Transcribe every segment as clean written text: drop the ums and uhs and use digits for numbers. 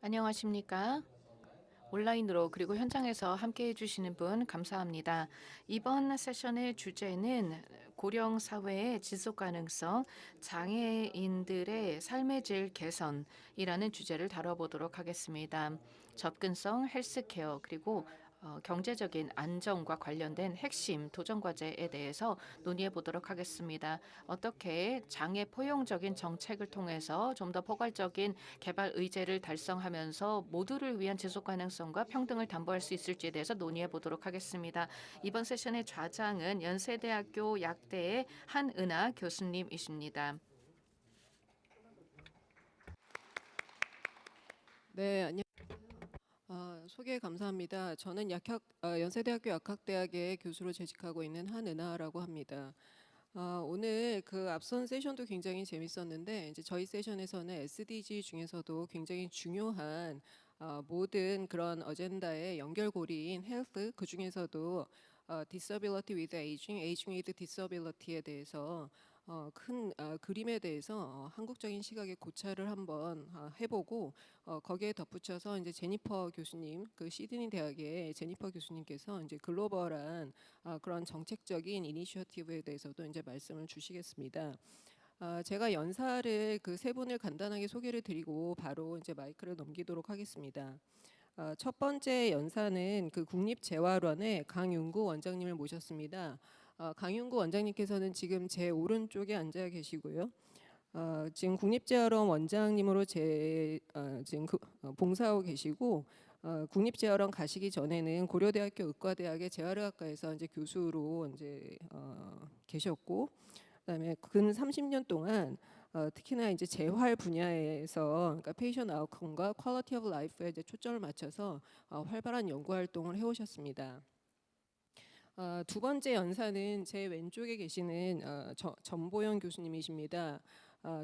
안녕하십니까? 온라인으로 그리고 현장에서 함께 해주시는 분 감사합니다. 이번 세션의 주제는 고령 사회의 지속 가능성, 장애인들의 삶의 질 개선이라는 주제를 다뤄보도록 하겠습니다. 접근성, 헬스케어, 그리고 경제적인 안정과 관련된 핵심 도전 과제에 대해서 논의해 보도록 하겠습니다. 어떻게 장애 포용적인 정책을 통해서 좀 더 포괄적인 개발 의제를 달성하면서 모두를 위한 지속 가능성과 평등을 담보할 수 있을지에 대해서 논의해 보도록 하겠습니다. 이번 세션의 좌장은 연세대학교 약대의 한은하 교수님이십니다. 네, 소개 감사합니다. 저는 연세대학교 약학대학의 교수로 재직하고 있는 한은하라고 합니다. 오늘 그 앞선 세션도 굉장히 재밌었는데 이제 저희 세션에서는 SDG 중에서도 굉장히 중요한 모든 그런 어젠다의 연결고리인 헬스, 그 중에서도 disability with aging, aging with disability에 대해서 큰 그림에 대해서 한국적인 시각의 고찰을 한번 해보고 거기에 덧붙여서 이제 제니퍼 교수님, 그 시드니 대학의 제니퍼 교수님께서 이제 글로벌한 그런 정책적인 이니셔티브에 대해서도 이제 말씀을 주시겠습니다. 제가 연사를 그 세 분을 간단하게 소개를 드리고 바로 이제 마이크를 넘기도록 하겠습니다. 첫 번째 연사는 그 국립재활원의 강윤구 원장님을 모셨습니다. 강윤구 원장님께서는 지금 제 오른쪽에 앉아 계시고요. 지금 국립재활원 원장님으로 지금 봉사하고 계시고 국립재활원 가시기 전에는 고려대학교 의과대학의 재활의학과에서 이제 교수로 이제 계셨고 그다음에 근 30년 동안 특히나 이제 재활 분야에서 그러니까 페이션 아웃컴과 퀄리티 오브 라이프에 이제 초점을 맞춰서 활발한 연구 활동을 해오셨습니다. 두 번째 연사는 제 왼쪽에 계시는 전보영 교수님이십니다.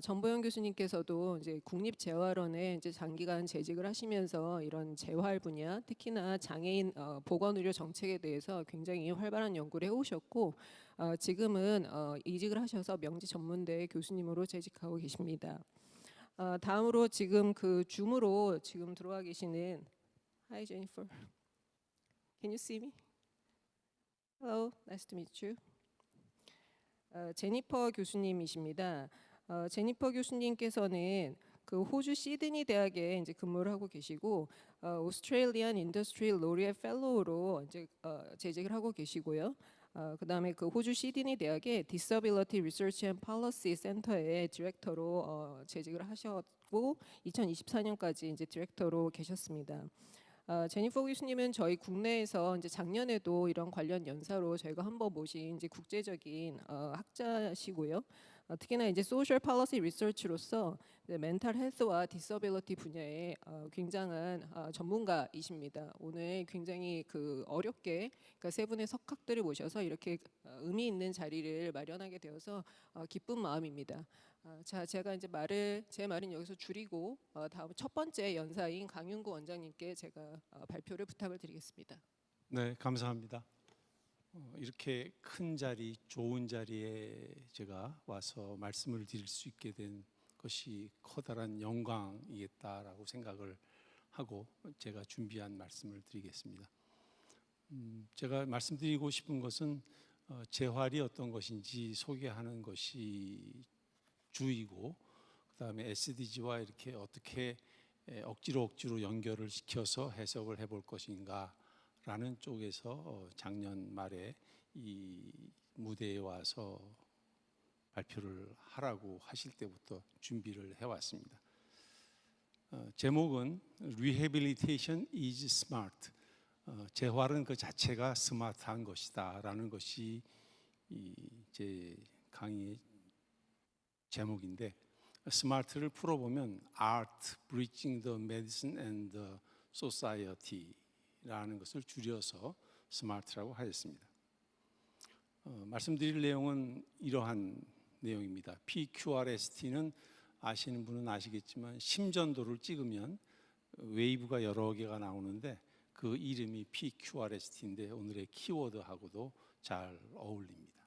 전보영 교수님께서도 이제 국립재활원에 이제 장기간 재직을 하시면서 이런 재활 분야, 특히나 장애인 보건의료 정책에 대해서 굉장히 활발한 연구를 해오셨고 지금은 이직을 하셔서 명지 전문대 교수님으로 재직하고 계십니다. 다음으로 지금 그 줌으로 지금 들어와 계시는 Hi Jennifer, can you see me? Hello, nice to meet you. 제니퍼 교수님이십니다. 제니퍼 교수님께서는 그 호주 시드니 대학에 이제 근무를 하고 계시고 오스트레일리안 인더스트리 로리의 펠로우로 이제 재직을 하고 계시고요. 그다음에 그 호주 시드니 대학의 Disability Research and Policy Center의 디렉터로 재직을 하셨고 2024년까지 이제 디렉터로 계셨습니다. 제니퍼 교수님은 저희 국내에서 이제 작년에도 이런 관련 연사로 저희가 한번 모신 이제 국제적인 학자시고요. 특히나 이제 소셜 팔러시 리서치로서 멘탈 헬스와 디서빌리티 분야에 굉장한 전문가이십니다. 오늘 굉장히 그 어렵게 그러니까 세 분의 석학들을 모셔서 이렇게 의미 있는 자리를 마련하게 되어서 기쁜 마음입니다. 자, 제가 이제 제 말은 여기서 줄이고 다음 첫 번째 연사인 강윤구 원장님께 제가 발표를 부탁을 드리겠습니다. 네, 감사합니다. 이렇게 큰 자리, 좋은 자리에 제가 와서 말씀을 드릴 수 있게 된 것이 커다란 영광이겠다라고 생각을 하고 제가 준비한 말씀을 드리겠습니다. 제가 말씀드리고 싶은 것은 재활이 어떤 것인지 소개하는 것이 주이고 그다음에 SDG와 이렇게 어떻게 억지로 연결을 시켜서 해석을 해볼 것인가라는 쪽에서 작년 말에 이 무대에 와서 발표를 하라고 하실 때부터 준비를 해왔습니다. 제목은 Rehabilitation is Smart. 재활은 그 자체가 스마트한 것이다라는 것이 제 강의의 제목인데 스마트를 풀어보면 Art Bridging the Medicine and the Society라는 것을 줄여서 스마트라고 하였습니다. 말씀드릴 내용은 이러한 내용입니다. PQRST는 아시는 분은 아시겠지만 심전도를 찍으면 웨이브가 여러 개가 나오는데 그 이름이 PQRST인데 오늘의 키워드하고도 잘 어울립니다.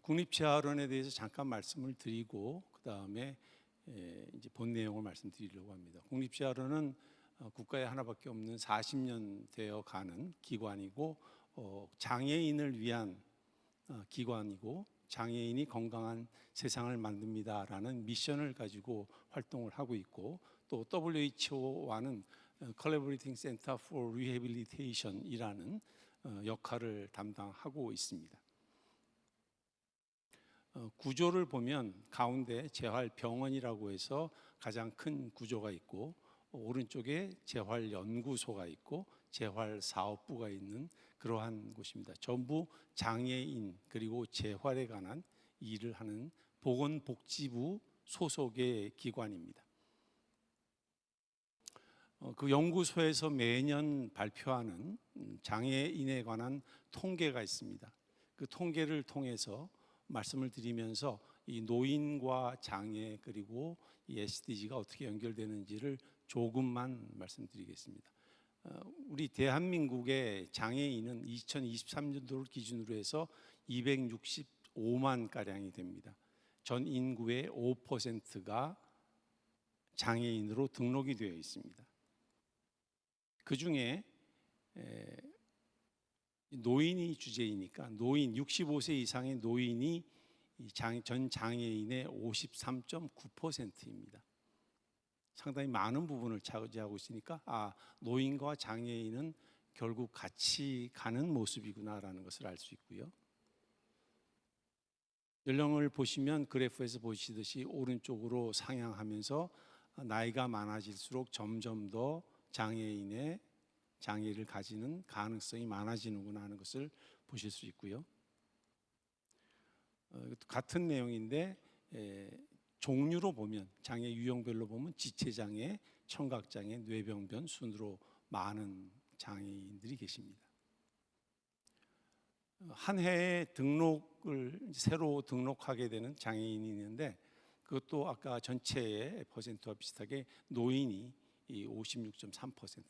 국립재활원에 대해서 잠깐 말씀을 드리고 그 다음에 이제 본 내용을 말씀드리려고 합니다. 국립재활원은 국가에 하나밖에 없는 40년 되어 가는 기관이고 장애인을 위한 기관이고 장애인이 건강한 세상을 만듭니다라는 미션을 가지고 활동을 하고 있고 또 WHO와는 Collaborating Center for Rehabilitation이라는 역할을 담당하고 있습니다. 구조를 보면 가운데 재활병원이라고 해서 가장 큰 구조가 있고 오른쪽에 재활연구소가 있고 재활사업부가 있는 그러한 곳입니다. 전부 장애인 그리고 재활에 관한 일을 하는 보건복지부 소속의 기관입니다. 그 연구소에서 매년 발표하는 장애인에 관한 통계가 있습니다. 그 통계를 통해서 말씀을 드리면서 이 노인과 장애 그리고 이 SDG가 어떻게 연결되는지를 조금만 말씀드리겠습니다. 우리 대한민국의 장애인은 2023년도를 기준으로 해서 265만 가량이 됩니다. 전 인구의 5%가 장애인으로 등록이 되어 있습니다. 그 중에 노인이 주제이니까 노인 65세 이상의 노인이 전 장애인의 53.9%입니다. 상당히 많은 부분을 차지하고 있으니까 노인과 장애인은 결국 같이 가는 모습이구나라는 것을 알 수 있고요. 연령을 보시면 그래프에서 보시듯이 오른쪽으로 상향하면서 나이가 많아질수록 점점 더 장애인의 장애를 가지는 가능성이 많아지는구나 하는 것을 보실 수 있고요. 같은 내용인데 종류로 보면 장애 유형별로 보면 지체장애, 청각장애, 뇌병변 순으로 많은 장애인들이 계십니다. 한 해에 새로 등록하게 되는 장애인이 있는데 그것도 아까 전체의 퍼센트와 비슷하게 노인이 56.3%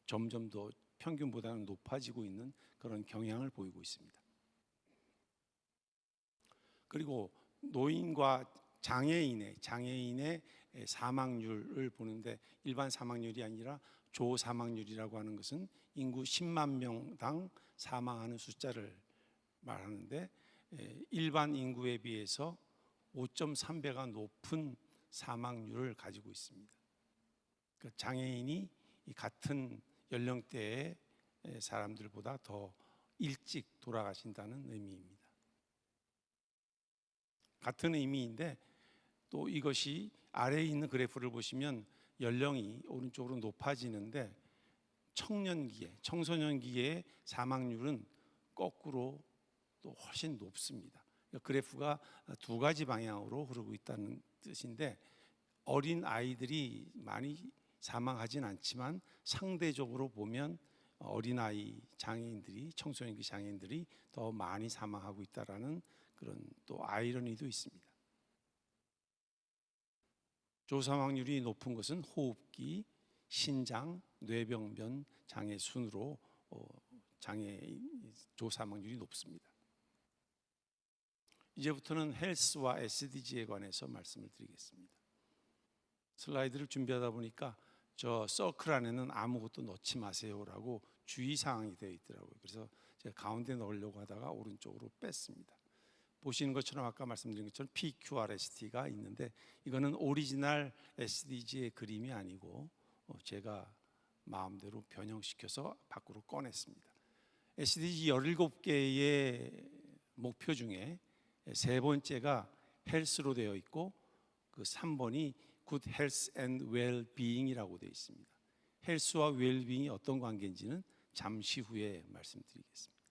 점점 더 평균보다는 높아지고 있는 그런 경향을 보이고 있습니다. 그리고 노인과 장애인의 사망률을 보는데 일반 사망률이 아니라 조사망률이라고 하는 것은 인구 10만 명당 사망하는 숫자를 말하는데 일반 인구에 비해서 5.3배가 높은 사망률을 가지고 있습니다. 그러니까 장애인이 같은 연령대의 사람들보다 더 일찍 돌아가신다는 의미입니다. 같은 의미인데 또 이것이 아래에 있는 그래프를 보시면 연령이 오른쪽으로 높아지는데 청소년기의 사망률은 거꾸로 또 훨씬 높습니다. 그래프가 두 가지 방향으로 흐르고 있다는 뜻인데 어린 아이들이 많이 사망하진 않지만 상대적으로 보면 어린아이 장애인들이 청소년기 장애인들이 더 많이 사망하고 있다라는 그런 또 아이러니도 있습니다. 조사망률이 높은 것은 호흡기, 신장, 뇌병변 장애 순으로 장애인 조사망률이 높습니다. 이제부터는 헬스와 SDG에 관해서 말씀을 드리겠습니다. 슬라이드를 준비하다 보니까 저 서클 안에는 아무것도 넣지 마세요라고 주의사항이 되어 있더라고요. 그래서 제가 가운데 넣으려고 하다가 오른쪽으로 뺐습니다. 보시는 것처럼 아까 말씀드린 것처럼 PQRST가 있는데 이거는 오리지널 SDG의 그림이 아니고 제가 마음대로 변형시켜서 밖으로 꺼냈습니다. SDG 17개의 목표 중에 세 번째가 헬스로 되어 있고 그 3번이 Good Health and Well-being이라고 되어 있습니다. 헬스와 웰빙이 어떤 관계인지는 잠시 후에 말씀드리겠습니다.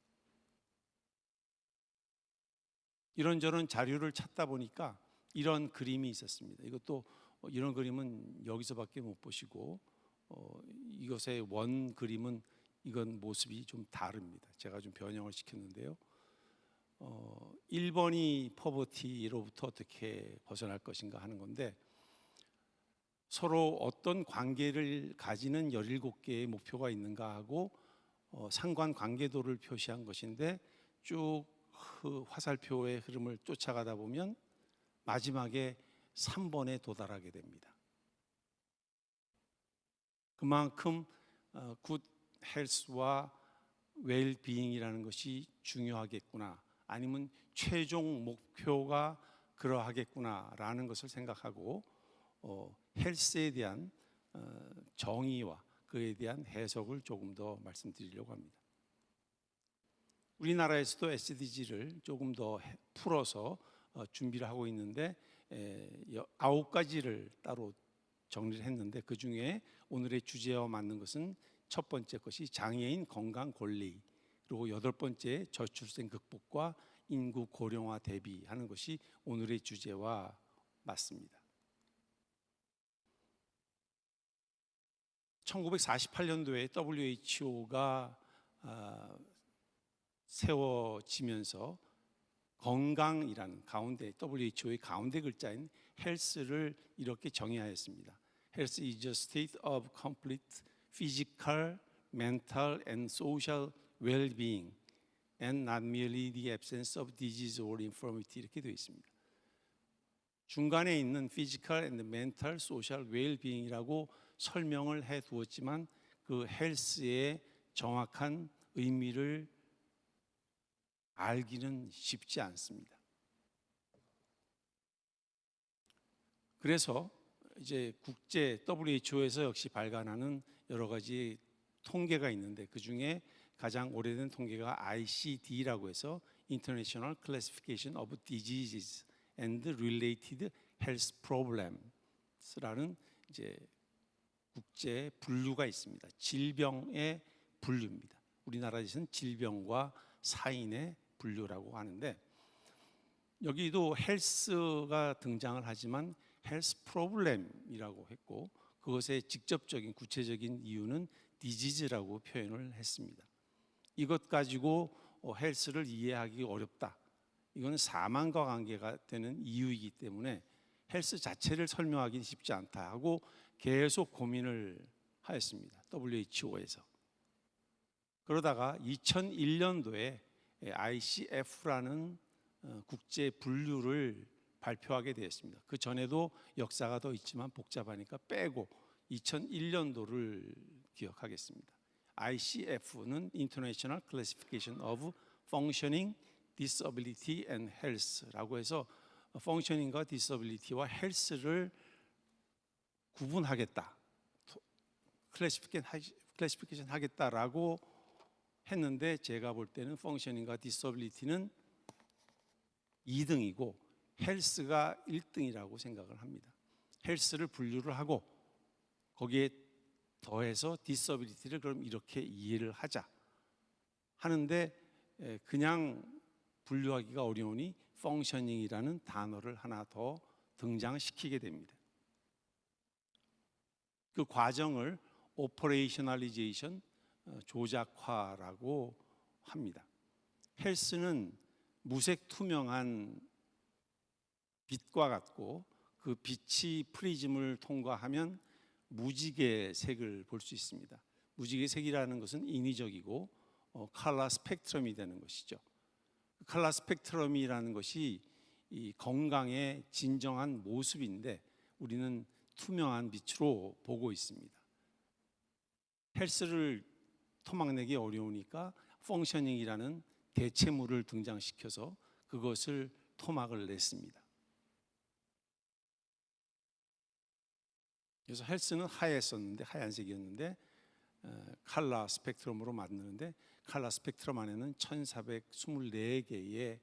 이런저런 자료를 찾다 보니까 이런 그림이 있었습니다. 이것도 이런 그림은 여기서밖에 못 보시고 이것의 원 그림은 이건 모습이 좀 다릅니다. 제가 좀 변형을 시켰는데요. 1번이 퍼버티로부터 어떻게 벗어날 것인가 하는 건데 서로 어떤 관계를 가지는 17개의 목표가 있는가 하고 상관관계도를 표시한 것인데 쭉 화살표의 흐름을 쫓아가다 보면 마지막에 3번에 도달하게 됩니다. 그만큼 굿 헬스와 웰비잉이라는 것이 중요하겠구나, 아니면 최종 목표가 그러하겠구나라는 것을 생각하고 헬스에 대한 정의와 그에 대한 해석을 조금 더 말씀드리려고 합니다. 우리나라에서도 SDG를 조금 더 풀어서 준비를 하고 있는데 9가지를 따로 정리를 했는데, 그 중에 오늘의 주제와 맞는 것은 첫 번째 것이 장애인 건강 권리, 그리고 8번째 저출생 극복과 인구 고령화 대비하는 것이 오늘의 주제와 맞습니다. 1948년도에 WHO가 세워지면서 건강이라는 가운데, WHO의 가운데 글자인 헬스를 이렇게 정의하였습니다. Health is a state of complete physical, mental and social well-being and not merely the absence of disease or infirmity, 이렇게 되어 있습니다. 중간에 있는 physical and mental, social well-being이라고 설명을 해 두었지만 그 헬스의 정확한 의미를 알기는 쉽지 않습니다. 그래서 이제 국제 WHO에서 역시 발간하는 여러 가지 통계가 있는데, 그 중에 가장 오래된 통계가 ICD라고 해서 International Classification of Diseases and Related Health Problems라는 이제 국제 분류가 있습니다. 질병의 분류입니다. 우리나라에서는 질병과 사인의 분류라고 하는데, 여기도 헬스가 등장을 하지만 헬스 프로블렘이라고 했고, 그것의 직접적인 구체적인 이유는 디지즈라고 표현을 했습니다. 이것 가지고 헬스를 이해하기 어렵다, 이건 사망과 관계가 되는 이유이기 때문에 헬스 자체를 설명하기 쉽지 않다 하고 계속 고민을 하였습니다. WHO에서. 그러다가 2001년도에 ICF라는 국제 분류를 발표하게 되었습니다. 그 전에도 역사가 더 있지만 복잡하니까 빼고 2001년도를 기억하겠습니다. ICF는 International Classification of Functioning, Disability and Health라고 해서 functioning과 disability와 health를 구분하겠다, 클래시피케이션 하겠다라고 했는데, 제가 볼 때는 functioning과 disability는 2등이고 헬스가 1등이라고 생각을 합니다. 헬스를 분류를 하고 거기에 더해서 disability를 그럼 이렇게 이해를 하자 하는데, 그냥 분류하기가 어려우니 functioning이라는 단어를 하나 더 등장시키게 됩니다. 그 과정을 operationalization, 조작화라고 합니다. 헬스는 무색 투명한 빛과 같고, 그 빛이 프리즘을 통과하면 무지개 색을 볼 수 있습니다. 무지개 색이라는 것은 인위적이고 컬러 스펙트럼이 되는 것이죠. 컬러 스펙트럼이라는 것이 이 건강의 진정한 모습인데, 우리는 투명한 빛으로 보고 있습니다. 헬스를 토막내기 어려우니까 펑셔닝이라는 대체물을 등장시켜서 그것을 토막을 냈습니다. 그래서 헬스는 하였었는데, 하얀색이었는데 컬러 스펙트럼으로 만드는데, 컬러 스펙트럼 안에는 1424개의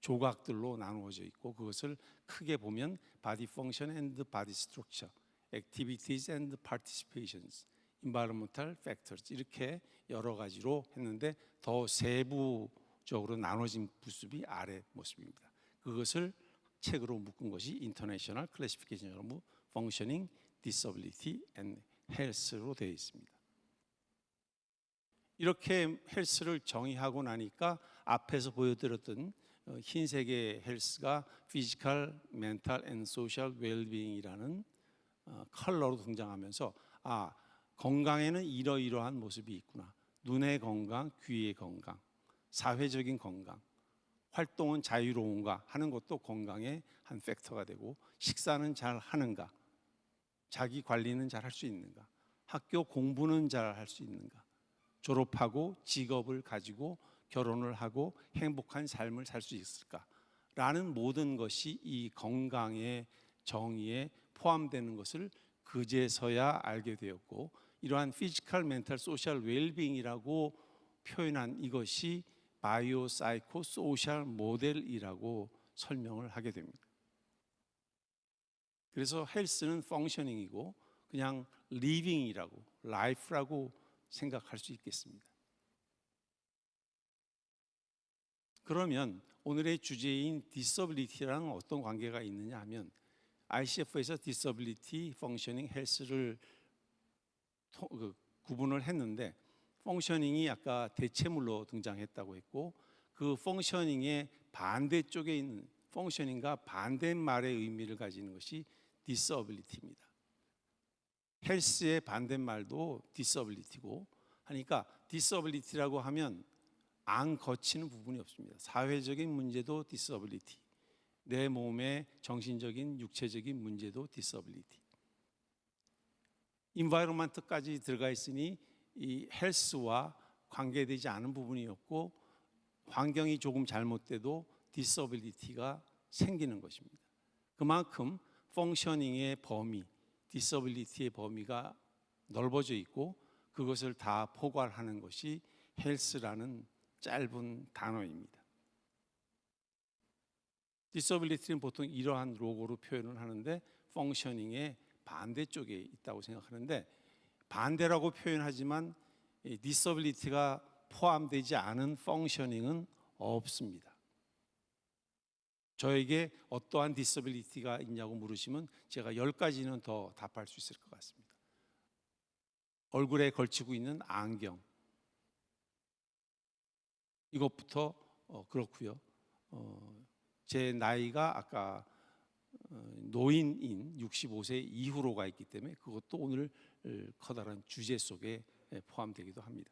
조각들로 나누어져 있고, 그것을 크게 보면 body function and body structure, activities and participations, environmental factors, 이렇게 여러 가지로 했는데 더 세부적으로 나눠진 모습이 아래 모습입니다. 그것을 책으로 묶은 것이 International Classification of Functioning, Disability and Health로 되어 있습니다. 이렇게 헬스를 정의하고 나니까 앞에서 보여드렸던 흰색의 헬스가 Physical, Mental and Social Well-being이라는 컬러로 등장하면서, 건강에는 이러이러한 모습이 있구나. 눈의 건강, 귀의 건강, 사회적인 건강, 활동은 자유로운가 하는 것도 건강의 한 팩터가 되고, 식사는 잘 하는가, 자기 관리는 잘 할 수 있는가, 학교 공부는 잘 할 수 있는가, 졸업하고 직업을 가지고 결혼을 하고 행복한 삶을 살 수 있을까 라는 모든 것이 이 건강의 정의에 포함되는 것을 그제서야 알게 되었고, 이러한 피지컬, 멘탈, 소셜 웰빙이라고 표현한 이것이 바이오 사이코 소셜 모델이라고 설명을 하게 됩니다. 그래서 헬스는 펑셔닝이고 그냥 리빙이라고, 라이프라고 생각할 수 있겠습니다. 그러면 오늘의 주제인 디서빌리티랑 어떤 관계가 있느냐 하면, ICF에서 디서빌리티, 펑셔닝, 헬스를 구분을 했는데, 펑셔닝이 아까 대체물로 등장했다고 했고, 그 펑셔닝의 반대쪽에 있는 펑셔닝과 반대말의 의미를 가지는 것이 디서빌리티입니다. 헬스의 반대말도 디서빌리티고 하니까, 디서빌리티라고 하면 안 거치는 부분이 없습니다. 사회적인 문제도 디서빌리티, 내 몸의 정신적인 육체적인 문제도 디서빌리티, 인바이러먼트까지 들어가 있으니 이 헬스와 관계되지 않은 부분이 없고, 환경이 조금 잘못돼도 디서빌리티가 생기는 것입니다. 그만큼 펑셔닝의 범위, 디서빌리티의 범위가 넓어져 있고, 그것을 다 포괄하는 것이 헬스라는 짧은 단어입니다. 디서빌리티는 보통 이러한 로고로 표현을 하는데, 펑셔닝의 반대쪽에 있다고 생각하는데, 반대라고 표현하지만 디서빌리티가 포함되지 않은 펑셔닝은 없습니다. 저에게 어떠한 디서빌리티가 있냐고 물으시면 제가 10가지는 더 답할 수 있을 것 같습니다. 얼굴에 걸치고 있는 안경, 이것부터 그렇고요. 제 나이가 아까 노인인 65세 이후로가 있기 때문에 그것도 오늘 커다란 주제 속에 포함되기도 합니다.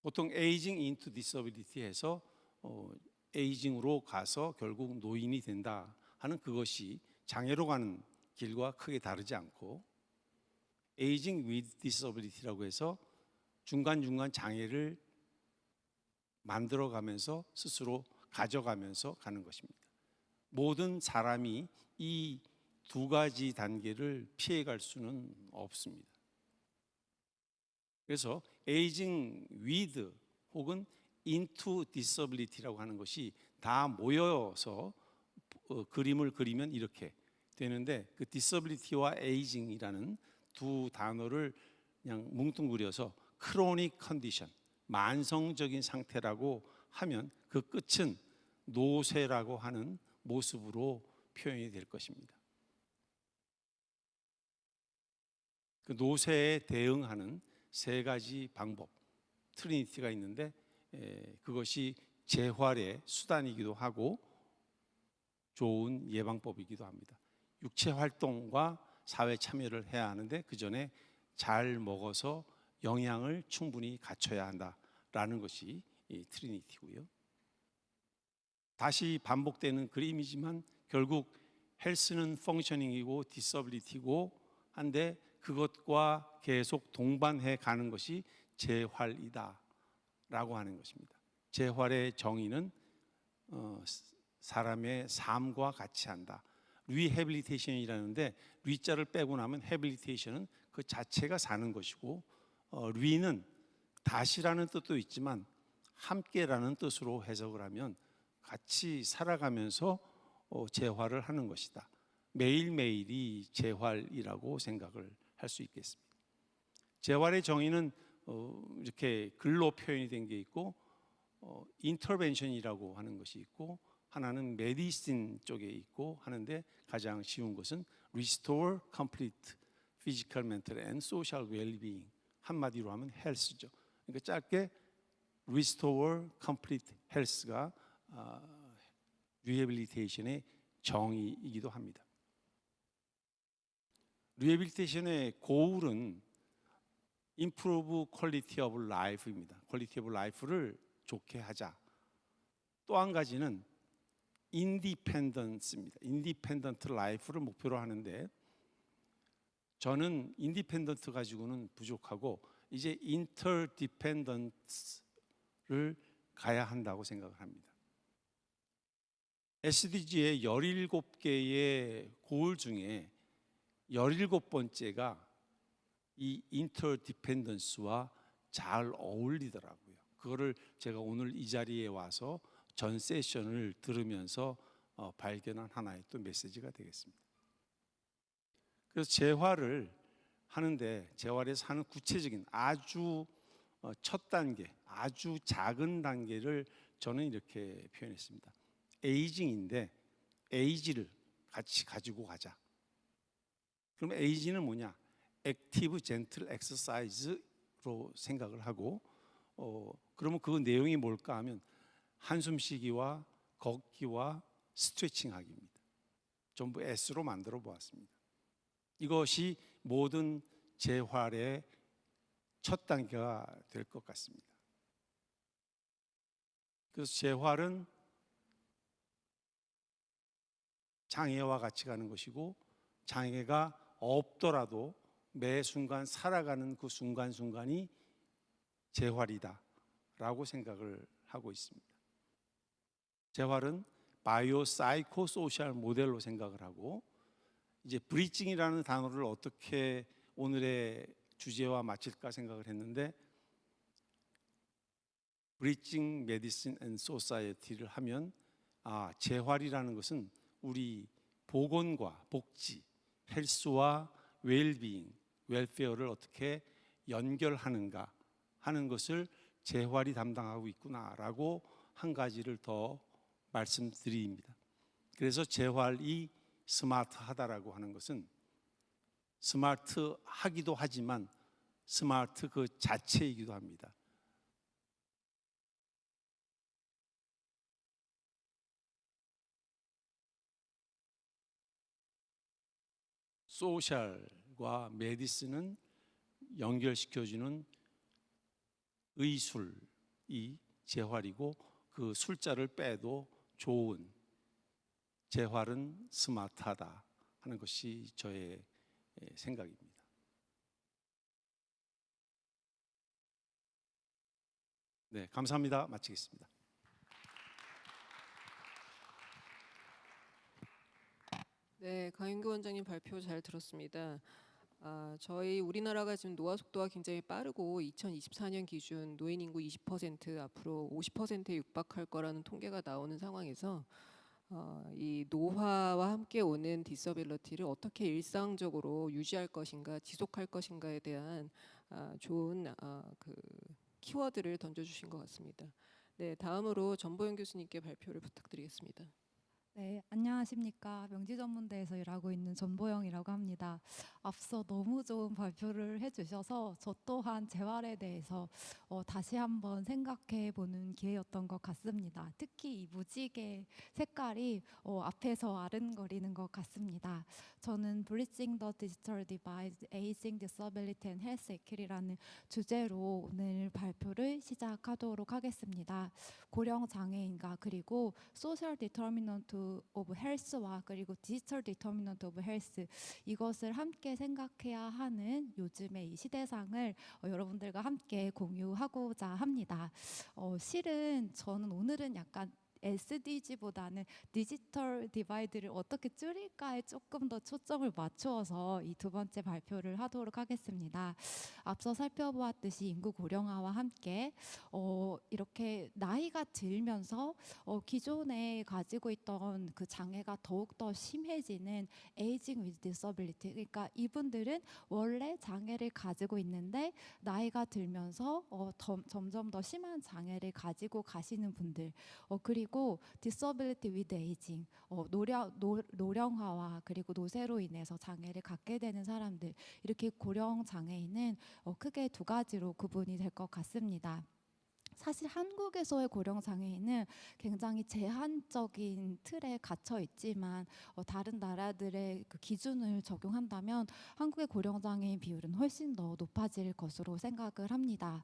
보통 에이징 인투 디서빌리티 해서 에이징으로 가서 결국 노인이 된다 하는 그것이 장애로 가는 길과 크게 다르지 않고, 에이징 위드 디서빌리티라고 해서 중간중간 장애를 만들어가면서 스스로 가져가면서 가는 것입니다. 모든 사람이 이 두 가지 단계를 피해갈 수는 없습니다. 그래서 에이징 위드 혹은 인투 디서빌리티라고 하는 것이 다 모여서 그림을 그리면 이렇게 되는데, 그 디서빌리티와 에이징이라는 두 단어를 그냥 뭉뚱그려서 크로닉 컨디션, 만성적인 상태라고 하면 그 끝은 노쇠라고 하는 모습으로 표현이 될 것입니다. 그 노쇠에 대응하는 세 가지 방법, 트리니티가 있는데, 그것이 재활의 수단이기도 하고 좋은 예방법이기도 합니다. 육체 활동과 사회 참여를 해야 하는데, 그 전에 잘 먹어서 영양을 충분히 갖춰야 한다라는 것이 이 트리니티고요. 다시 반복되는 그림이지만 결국 헬스는 펑셔닝이고 디서빌리티고 한데, 그것과 계속 동반해 가는 것이 재활이다 라고 하는 것입니다. 재활의 정의는 사람의 삶과 같이 한다. 리해빌리테이션이라는데, 리자를 빼고 나면 해빌리테이션은 그 자체가 사는 것이고, 리는 다시라는 뜻도 있지만 함께라는 뜻으로 해석을 하면 같이 살아가면서 재활을 하는 것이다. 매일매일이 재활이라고 생각을 할 수 있겠습니다. 재활의 정의는 이렇게 글로 표현이 된 게 있고, 인터벤션이라고 하는 것이 있고, 하나는 메디신 쪽에 있고 하는데, 가장 쉬운 것은 Restore Complete Physical, Mental and Social Well-being, 한마디로 하면 헬스죠. 그러니까 짧게 Restore Complete Health가 리해빌리테이션의 정의이기도 합니다. 리해빌리테이션의 고울은 Improve Quality of Life입니다. Quality of Life를 좋게 하자 또 한 가지는 인디펜던스입니다. 인디펜던트 라이프를 목표로 하는데 저는 인디펜던트 가지고는 부족하고 이제 인터디펜던스를 가야 한다고 생각을 합니다. SDG의 17개의 고을 중에 17번째가 이 인터디펜던스와 잘 어울리더라고요. 그거를 제가 오늘 이 자리에 와서 전 세션을 들으면서 발견한 하나의 또 메시지가 되겠습니다. 그래서 재활을 하는데 재활에서 하는 구체적인 아주 첫 단계, 아주 작은 단계를 저는 이렇게 표현했습니다. 에이징인데 에이지를 같이 가지고 가자. 그럼 에이지는 뭐냐? 액티브 젠틀 엑서사이즈로 생각을 하고 그러면 그 내용이 뭘까 하면 한숨 쉬기와 걷기와 스트레칭하기입니다. 전부 S로 만들어 보았습니다. 이것이 모든 재활의 첫 단계가 될 것 같습니다. 그래서 재활은 장애와 같이 가는 것이고 장애가 없더라도 매 순간 살아가는 그 순간순간이 재활이다라고 생각을 하고 있습니다. 재활은 바이오 사이코 소셜 모델로 생각을 하고 이제 브리징이라는 단어를 어떻게 오늘의 주제와 맞힐까 생각을 했는데 브리징 메디신 앤 소사이어티를 하면 재활이라는 것은 우리 보건과 복지, 헬스와 웰비잉, 웰페어를 어떻게 연결하는가 하는 것을 재활이 담당하고 있구나라고 한 가지를 더 말씀드립니다. 그래서 재활이 스마트하다라고 하는 것은 스마트하기도 하지만 스마트 그 자체이기도 합니다. 소셜과 메디슨은 연결시켜주는 의술이 재활이고 그 술자를 빼도 좋은 재활은 스마트하다 하는 것이 저의 생각입니다. 네, 감사합니다. 마치겠습니다. 네, 강인규 원장님 발표 잘 들었습니다. 저희 우리나라가 지금 노화 속도가 굉장히 빠르고 2024년 기준 노인 인구 20% 앞으로 50%에 육박할 거라는 통계가 나오는 상황에서 이 노화와 함께 오는 디서빌리티를 어떻게 일상적으로 유지할 것인가, 지속할 것인가에 대한 좋은 그 키워드를 던져주신 것 같습니다. 네, 다음으로 전보영 교수님께 발표를 부탁드리겠습니다. 네, 안녕하십니까. 명지전문대에서 일하고 있는 전보영이라고 합니다. 앞서 너무 좋은 발표를 해주셔서 저 또한 재활에 대해서 다시 한번 생각해보는 기회였던 것 같습니다. 특히 이 무지개 색깔이 앞에서 아른거리는 것 같습니다. 저는 Bridging the Digital Divide, Aging, Disability and Health Equity라는 주제로 오늘 발표를 시작하도록 하겠습니다. 고령 장애인과 그리고 Social Determinant of Health와 그리고 Digital Determinant of Health 이것을 함께 생각해야 하는 요즘의 이 시대상을 여러분들과 함께 공유하고자 합니다. 실은 저는 오늘은 약간 SDG보다는 디지털 디바이드를 어떻게 줄일까에 조금 더 초점을 맞추어서 이 두 번째 발표를 하도록 하겠습니다. 앞서 살펴보았듯이 인구 고령화와 함께 이렇게 나이가 들면서 기존에 가지고 있던 그 장애가 더욱더 심해지는 에이징 위즈 디서빌리티, 그러니까 이분들은 원래 장애를 가지고 있는데 나이가 들면서 점점 더 심한 장애를 가지고 가시는 분들, 그리고 disability with aging, 노령화와 그리고 노쇠로 인해서 장애를 갖게 되는 사람들, 이렇게 고령 장애인은 크게 두 가지로 구분이 될 것 같습니다. 사실 한국에서의 고령 장애인은 굉장히 제한적인 틀에 갇혀 있지만 다른 나라들의 그 기준을 적용한다면 한국의 고령 장애인 비율은 훨씬 더 높아질 것으로 생각을 합니다.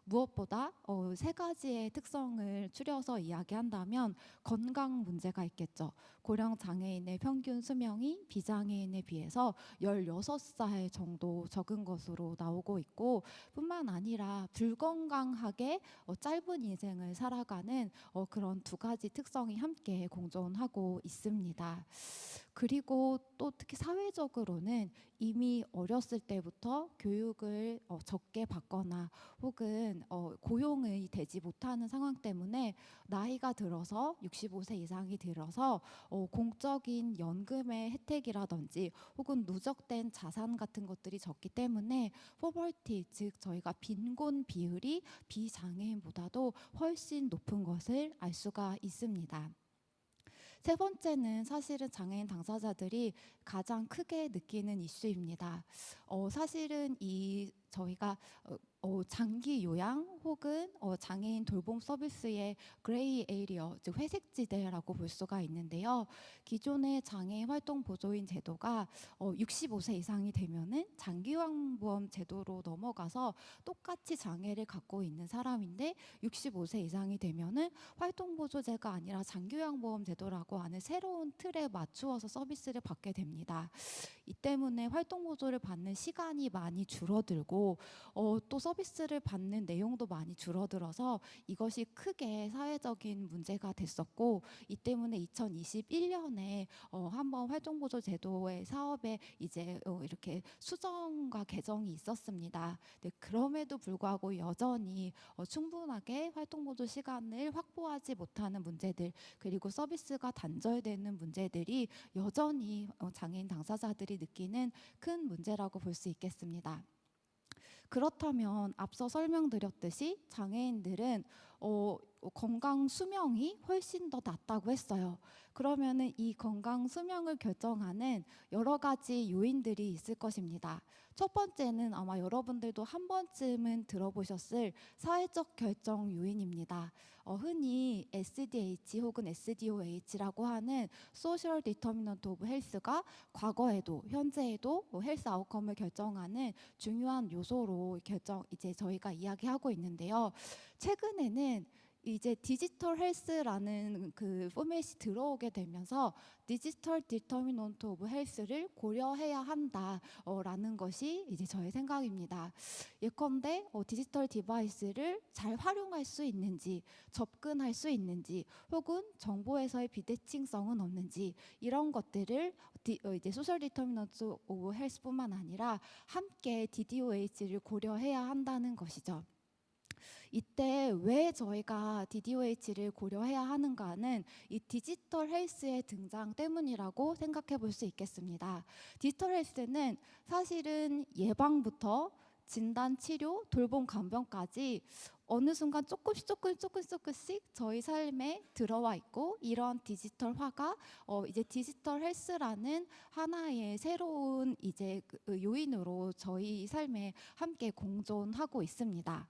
무엇보다 세 가지의 특성을 추려서 이야기한다면 건강 문제가 있겠죠. 고령 장애인의 평균 수명이 비장애인에 비해서 16살 정도 적은 것으로 나오고 있고, 뿐만 아니라 불건강하게 짧은 인생을 살아가는 그런 두 가지 특성이 함께 공존하고 있습니다. 그리고 또 특히 사회적으로는 이미 어렸을 때부터 교육을 적게 받거나 혹은 고용이 되지 못하는 상황 때문에 나이가 들어서 65세 이상이 들어서 공적인 연금의 혜택이라든지 혹은 누적된 자산 같은 것들이 적기 때문에 포버티, 즉 저희가 빈곤 비율이 비장애인보다도 훨씬 높은 것을 알 수가 있습니다. 세 번째는 사실은 장애인 당사자들이 가장 크게 느끼는 이슈입니다. 사실은 저희가 장기 요양 혹은 장애인 돌봄 서비스의 그레이 에리어, 즉 회색지대라고 볼 수가 있는데요. 기존의 장애인 활동 보조인 제도가 65세 이상이 되면은 장기 요양보험 제도로 넘어가서 똑같이 장애를 갖고 있는 사람인데 65세 이상이 되면은 활동 보조제가 아니라 장기 요양보험 제도라고 하는 새로운 틀에 맞추어서 서비스를 받게 됩니다. 이 때문에 활동 보조를 받는 시간이 많이 줄어들고 또 서비스를 받는 내용도 많이 줄어들어서 이것이 크게 사회적인 문제가 됐었고, 이 때문에 2021년에 한번 활동 보조 제도의 사업에 이제 이렇게 수정과 개정이 있었습니다. 네, 그럼에도 불구하고 여전히 충분하게 활동 보조 시간을 확보하지 못하는 문제들, 그리고 서비스가 단절되는 문제들이 여전히 장애인 당사자들이 느끼는 큰 문제라고 볼 수 있겠습니다. 그렇다면 앞서 설명드렸듯이 장애인들은 건강 수명이 훨씬 더 낮다고 했어요. 그러면은 이 건강 수명을 결정하는 여러 가지 요인들이 있을 것입니다. 첫 번째는 아마 여러분들도 한 번쯤은 들어보셨을 사회적 결정 요인입니다. 흔히 SDH 혹은 SDOH라고 하는 Social Determinant of Health가 과거에도 현재에도 헬스 아웃컴을 결정하는 중요한 요소로 이제 저희가 이야기하고 있는데요. 최근에는 이제 디지털 헬스라는 그 포맷이 들어오게 되면서 디지털 디터미넌트 오브 헬스를 고려해야 한다라는 것이 이제 저의 생각입니다. 예컨대 디지털 디바이스를 잘 활용할 수 있는지, 접근할 수 있는지, 혹은 정보에서의 비대칭성은 없는지, 이런 것들을 이제 소셜 디터미넌트 오브 헬스뿐만 아니라 함께 DDOH를 고려해야 한다는 것이죠. 이때 왜 저희가 DDOH를 고려해야 하는가는 이 디지털 헬스의 등장 때문이라고 생각해 볼 수 있겠습니다. 디지털 헬스는 사실은 예방부터 진단, 치료, 돌봄, 간병까지 어느 순간 조금씩 저희 삶에 들어와 있고, 이런 디지털화가 이제 디지털 헬스라는 하나의 새로운 이제 요인으로 저희 삶에 함께 공존하고 있습니다.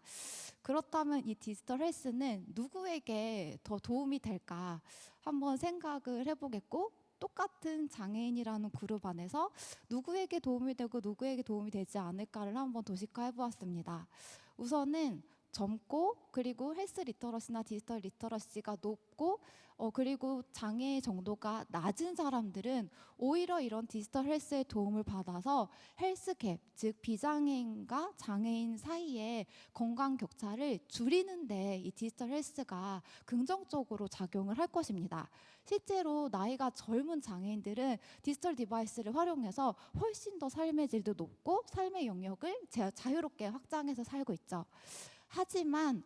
그렇다면 이 디지털 헬스는 누구에게 더 도움이 될까 한번 생각을 해보겠고, 똑같은 장애인이라는 그룹 안에서 누구에게 도움이 되고 누구에게 도움이 되지 않을까를 한번 도식화해 보았습니다. 우선은 젊고, 그리고 헬스 리터러시나 디지털 리터러시가 높고, 그리고 장애 정도가 낮은 사람들은 오히려 이런 디지털 헬스의 도움을 받아서 헬스 갭, 즉 비장애인과 장애인 사이의 건강 격차를 줄이는데 이 디지털 헬스가 긍정적으로 작용을 할 것입니다. 실제로 나이가 젊은 장애인들은 디지털 디바이스를 활용해서 훨씬 더 삶의 질도 높고 삶의 영역을 자유롭게 확장해서 살고 있죠. 하지만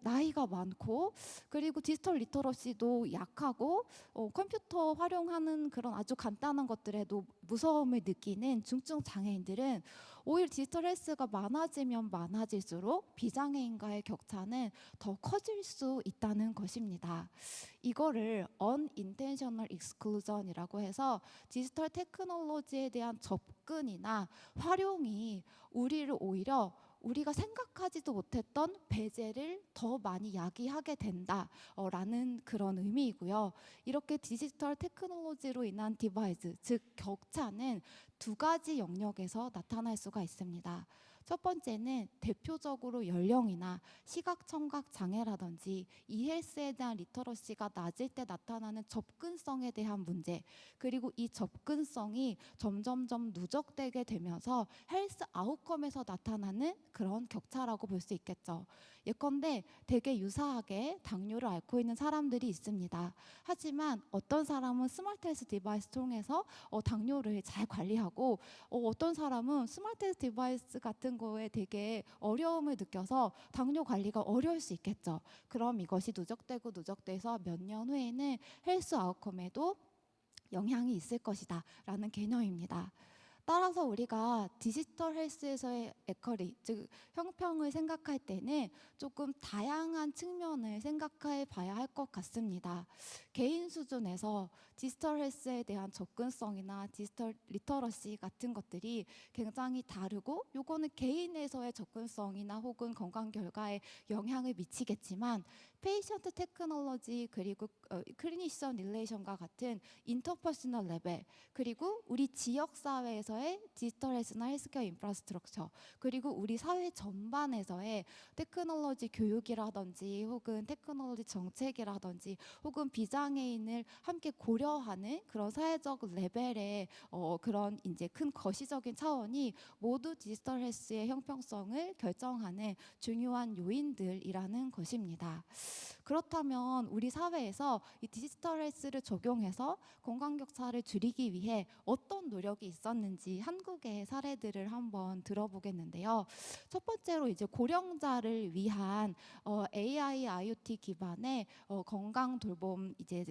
나이가 많고, 그리고 디지털 리터러시도 약하고, 컴퓨터 활용하는 그런 아주 간단한 것들에도 무서움을 느끼는 중증 장애인들은 오히려 디지털 헬스가 많아지면 많아질수록 비장애인과의 격차는 더 커질 수 있다는 것입니다. 이거를 unintentional exclusion이라고 해서 디지털 테크놀로지에 대한 접근이나 활용이 우리를 오히려 우리가 생각하지도 못했던 배제를 더 많이 야기하게 된다라는 그런 의미이고요. 이렇게 디지털 테크놀로지로 인한 디바이스, 즉 격차는 두 가지 영역에서 나타날 수가 있습니다. 첫 번째는 대표적으로 연령이나 시각 청각 장애라든지 이헬스에 대한 리터러시가 낮을 때 나타나는 접근성에 대한 문제, 그리고 이 접근성이 점점점 누적되게 되면서 헬스 아웃컴에서 나타나는 그런 격차라고 볼 수 있겠죠. 예컨대 되게 유사하게 당뇨를 앓고 있는 사람들이 있습니다. 하지만 어떤 사람은 스마트 헬스 디바이스 통해서 당뇨를 잘 관리하고, 어떤 사람은 스마트 헬스 디바이스 같은 거에 되게 어려움을 느껴서 당뇨 관리가 어려울 수 있겠죠. 그럼 이것이 누적되고 누적돼서 몇 년 후에는 헬스 아웃컴에도 영향이 있을 것이다 라는 개념입니다. 따라서 우리가 디지털 헬스에서의 에커리, 즉 형평을 생각할 때는 조금 다양한 측면을 생각해 봐야 할 것 같습니다. 개인 수준에서 디지털 헬스에 대한 접근성이나 디지털 리터러시 같은 것들이 굉장히 다르고, 요거는 개인에서의 접근성이나 혹은 건강 결과에 영향을 미치겠지만, 페이션트 테크놀로지 그리고 클리니션 릴레이션과 같은 인터퍼스널 레벨, 그리고 우리 지역 사회에서의 디지털 헬스나 헬스케어 인프라스트럭처, 그리고 우리 사회 전반에서의 테크놀로지 교육이라든지 혹은 테크놀로지 정책이라든지 혹은 비장애인을 함께 고려하는 그런 사회적 레벨의 그런 이제 큰 거시적인 차원이 모두 디지털 헬스의 형평성을 결정하는 중요한 요인들이라는 것입니다. 그렇다면 우리 사회에서 이 디지털 헬스를 적용해서 건강 격차를 줄이기 위해 어떤 노력이 있었는지 한국의 사례들을 한번 들어보겠는데요. 첫 번째로 이제 고령자를 위한 AI, IoT 기반의 건강 돌봄 이제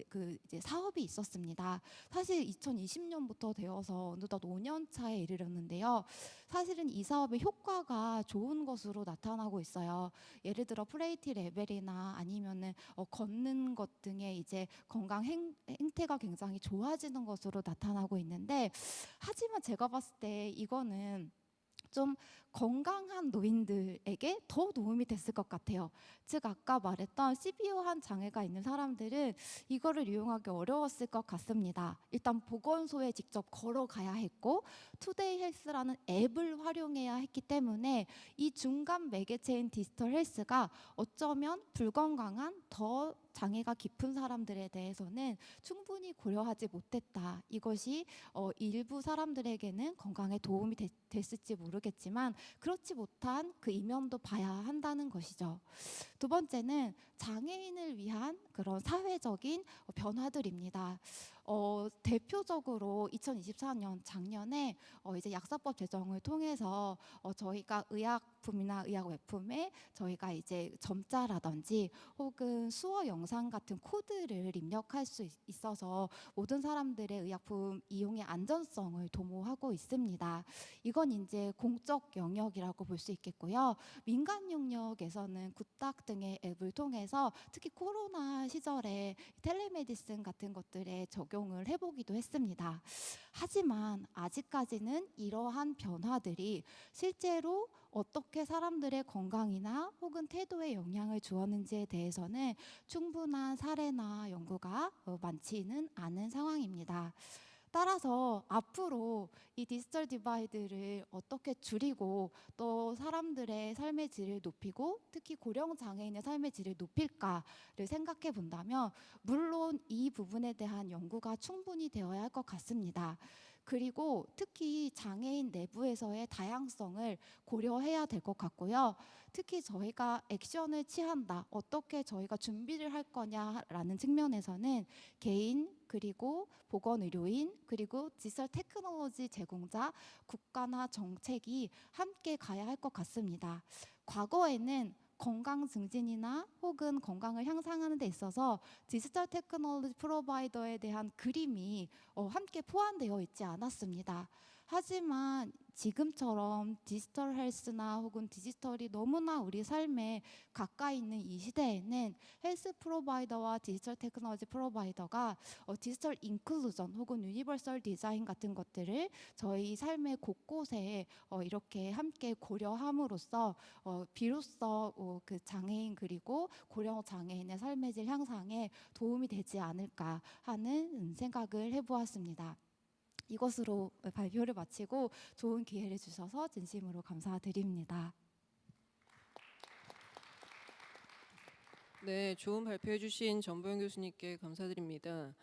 사업이 있었습니다. 사실 2020년부터 되어서 어느덧 5년 차에 이르렀는데요. 사실은 이 사업의 효과가 좋은 것으로 나타나고 있어요. 예를 들어 프레이티 레벨이나 아니면은 걷는 것 등의 이제 건강 행태가 굉장히 좋아지는 것으로 나타나고 있는데, 하지만 제가 봤을 때 이거는 좀 건강한 노인들에게 더 도움이 됐을 것 같아요. 즉 아까 말했던 CBO한 장애가 있는 사람들은 이거를 이용하기 어려웠을 것 같습니다. 일단 보건소에 직접 걸어가야 했고, 투데이 헬스라는 앱을 활용해야 했기 때문에 이 중간 매개체인 디지털 헬스가 어쩌면 불건강한 더 장애가 깊은 사람들에 대해서는 충분히 고려하지 못했다. 이것이 일부 사람들에게는 건강에 도움이 됐을지 모르겠지만 그렇지 못한 그 이면도 봐야 한다는 것이죠. 두 번째는 장애인을 위한 그런 사회적인 변화들입니다. 대표적으로 2024년 작년에 이제 약사법 제정을 통해서 저희가 의약품이나 의약외품에 저희가 이제 점자라든지 혹은 수어 영상 같은 코드를 입력할 수 있어서 모든 사람들의 의약품 이용의 안전성을 도모하고 있습니다. 이건 이제 공적 영역이라고 볼 수 있겠고요. 민간 영역에서는 굿닥 등의 앱을 통해서 특히 코로나 시절에 텔레메디슨 같은 것들에 적용을 해보기도 했습니다. 하지만 아직까지는 이러한 변화들이 실제로 어떻게 사람들의 건강이나 혹은 태도에 영향을 주었는지에 대해서는 충분한 사례나 연구가 많지는 않은 상황입니다. 따라서 앞으로 이 디지털 디바이드를 어떻게 줄이고 또 사람들의 삶의 질을 높이고 특히 고령 장애인의 삶의 질을 높일까를 생각해 본다면 물론 이 부분에 대한 연구가 충분히 되어야 할 것 같습니다. 그리고 특히 장애인 내부에서의 다양성을 고려해야 될 것 같고요. 특히 저희가 액션을 취한다, 어떻게 저희가 준비를 할 거냐라는 측면에서는 개인 그리고 보건의료인 그리고 디지털 테크놀로지 제공자, 국가나 정책이 함께 가야 할 것 같습니다. 과거에는 건강 증진이나 혹은 건강을 향상하는 데 있어서 디지털 테크놀로지 프로바이더에 대한 그림이 함께 포함되어 있지 않았습니다. 하지만 지금처럼 디지털 헬스나 혹은 디지털이 너무나 우리 삶에 가까이 있는 이 시대에는 헬스 프로바이더와 디지털 테크놀로지 프로바이더가 디지털 인클루전 혹은 유니버설 디자인 같은 것들을 저희 삶의 곳곳에 이렇게 함께 고려함으로써 비로소 그 장애인 그리고 고령 장애인의 삶의 질 향상에 도움이 되지 않을까 하는 생각을 해보았습니다. 이것으로 발표를 마치고 좋은 기회를 주셔서 진심으로 감사드립니다. 네, 좋은 발표해 주신 전보영 교수님께 감사드립니다.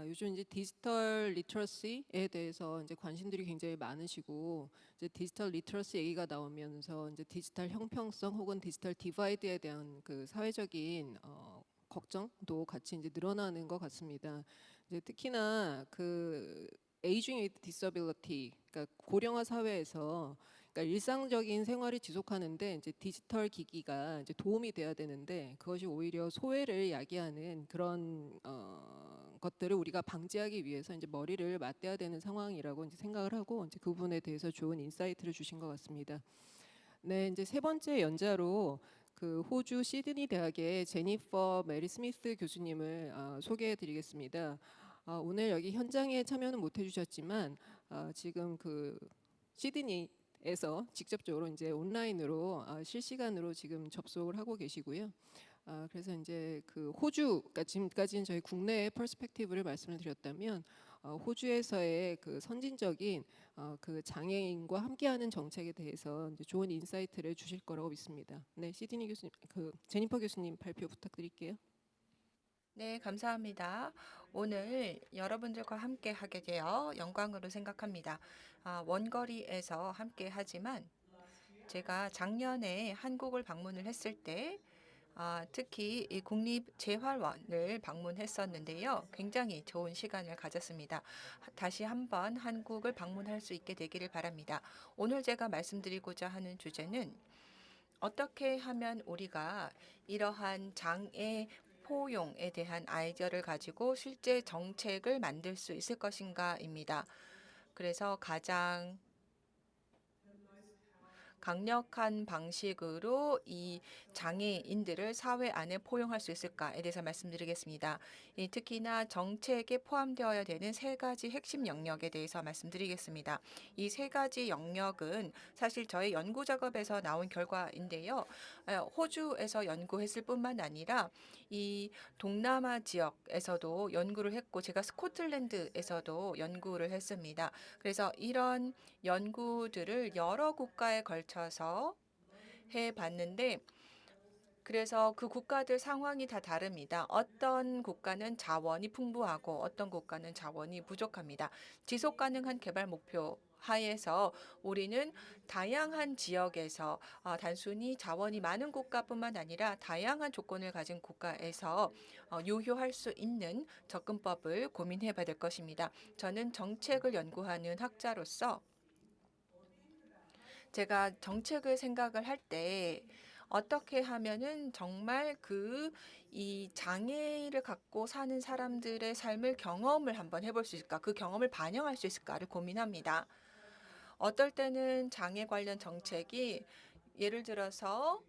요즘 이제 디지털 리터러시에 대해서 이제 관심들이 굉장히 많으시고 이제 디지털 리터러시 얘기가 나오면서 이제 디지털 형평성 혹은 디지털 디바이드에 대한 그 사회적인 걱정도 같이 이제 늘어나는 것 같습니다. 이제 특히나 그 에이징 위드 디서빌리티, 그러니까 고령화 사회에서 그러니까 일상적인 생활을 지속하는데 이제 디지털 기기가 이제 도움이 돼야 되는데 그것이 오히려 소외를 야기하는 그런 것들을 우리가 방지하기 위해서 이제 머리를 맞대야 되는 상황이라고 이제 생각을 하고 이제 그 부분에 대해서 좋은 인사이트를 주신 것 같습니다. 네, 이제 세 번째 연자로 그 호주 시드니 대학의 제니퍼 메리 스미스 교수님을 소개해드리겠습니다. 오늘 여기 현장에 참여는 못 해주셨지만 지금 그 시드니에서 직접적으로 이제 온라인으로 실시간으로 지금 접속을 하고 계시고요. 그래서 이제 그 호주, 그러니까 지금까지는 저희 국내의 퍼스펙티브를 말씀을 드렸다면 호주에서의 그 선진적인 그 장애인과 함께하는 정책에 대해서 이제 좋은 인사이트를 주실 거라고 믿습니다. 네, 시드니 교수님, 그 제니퍼 교수님 발표 부탁드릴게요. 네, 감사합니다. 오늘 여러분들과 함께 하게 되어 영광으로 생각합니다. 원거리에서 함께 하지만 제가 작년에 한국을 방문을 했을 때 특히 이 국립재활원을 방문했었는데요. 굉장히 좋은 시간을 가졌습니다. 다시 한번 한국을 방문할 수 있게 되기를 바랍니다. 오늘 제가 말씀드리고자 하는 주제는 어떻게 하면 우리가 이러한 장애 포용에 대한 아이디어를 가지고 실제 정책을 만들 수 있을 것인가입니다. 그래서 가장 강력한 방식으로 이 장애인들을 사회 안에 포용할 수 있을까에 대해서 말씀드리겠습니다. 특히나 정책에 포함되어야 되는 세 가지 핵심 영역에 대해서 말씀드리겠습니다. 이 세 가지 영역은 사실 저의 연구 작업에서 나온 결과인데요. 호주에서 연구했을 뿐만 아니라 이 동남아 지역에서도 연구를 했고 제가 스코틀랜드에서도 연구를 했습니다. 그래서 이런 연구들을 여러 국가에 걸쳐서 해봤는데 그래서 그 국가들 상황이 다 다릅니다. 어떤 국가는 자원이 풍부하고 어떤 국가는 자원이 부족합니다. 지속 가능한 개발 목표 하에서 우리는 다양한 지역에서 단순히 자원이 많은 국가뿐만 아니라 다양한 조건을 가진 국가에서 유효할 수 있는 접근법을 고민해 봐야 될 것입니다. 저는 정책을 연구하는 학자로서 제가 정책을 생각을 할 때 어떻게 하면은 정말 이 장애를 갖고 사는 사람들의 삶을 경험을 한번 해볼 수 있을까? 그 경험을 반영할 수 있을까를 고민합니다. 어떨 때는 장애 관련 정책이 예를 들어서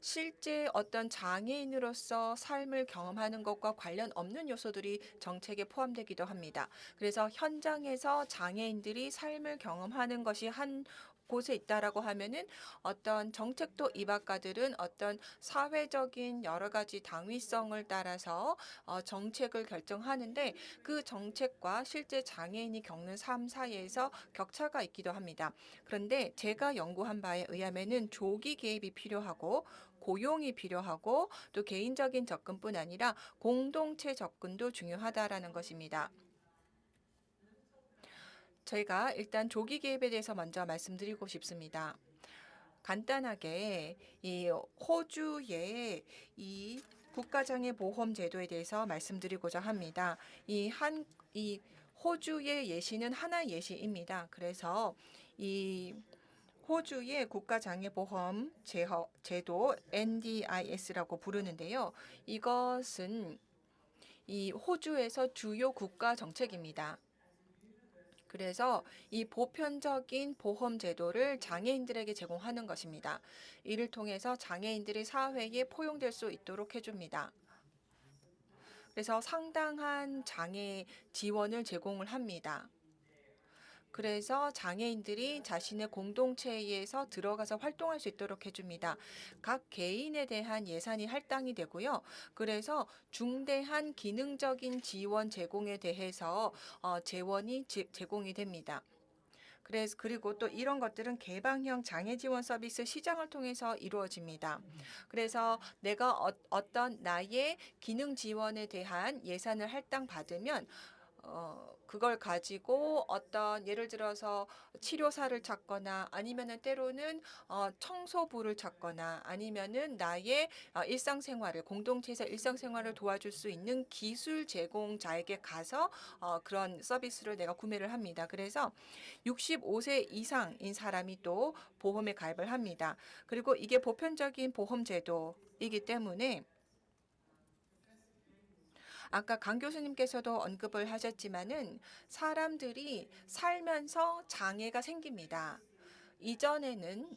실제 어떤 장애인으로서 삶을 경험하는 것과 관련 없는 요소들이 정책에 포함되기도 합니다. 그래서 현장에서 장애인들이 삶을 경험하는 것이 한 곳에 있다라고 하면은 어떤 정책도 이박가들은 어떤 사회적인 여러 가지 당위성을 따라서 정책을 결정하는데 그 정책과 실제 장애인이 겪는 삶 사이에서 격차가 있기도 합니다. 그런데 제가 연구한 바에 의하면은 조기 개입이 필요하고 고용이 필요하고 또 개인적인 접근뿐 아니라 공동체 접근도 중요하다라는 것입니다. 저희가 일단 조기 개입에 대해서 먼저 말씀드리고 싶습니다. 간단하게 이 호주의 이 국가장애보험 제도에 대해서 말씀드리고자 합니다. 이 호주의 예시는 하나의 예시입니다. 그래서 이 호주의 국가장애보험 제도 NDIS라고 부르는데요. 이것은 이 호주에서 주요 국가 정책입니다. 그래서 이 보편적인 보험 제도를 장애인들에게 제공하는 것입니다. 이를 통해서 장애인들이 사회에 포용될 수 있도록 해줍니다. 그래서 상당한 장애 지원을 제공을 합니다. 그래서 장애인들이 자신의 공동체에서 들어가서 활동할 수 있도록 해줍니다. 각 개인에 대한 예산이 할당이 되고요. 그래서 중대한 기능적인 지원 제공에 대해서 재원이 제공이 됩니다. 그리고 또 이런 것들은 개방형 장애 지원 서비스 시장을 통해서 이루어집니다. 그래서 내가 어떤 나의 기능 지원에 대한 예산을 할당받으면 그걸 가지고 어떤 예를 들어서 치료사를 찾거나 아니면은 때로는 청소부를 찾거나 아니면은 나의 일상생활을 공동체에서 일상생활을 도와줄 수 있는 기술 제공자에게 가서 그런 서비스를 내가 구매를 합니다. 그래서 65세 이상인 사람이 또 보험에 가입을 합니다. 그리고 이게 보편적인 보험 제도이기 때문에 아까 강 교수님께서도 언급을 하셨지만은 사람들이 살면서 장애가 생깁니다. 이전에는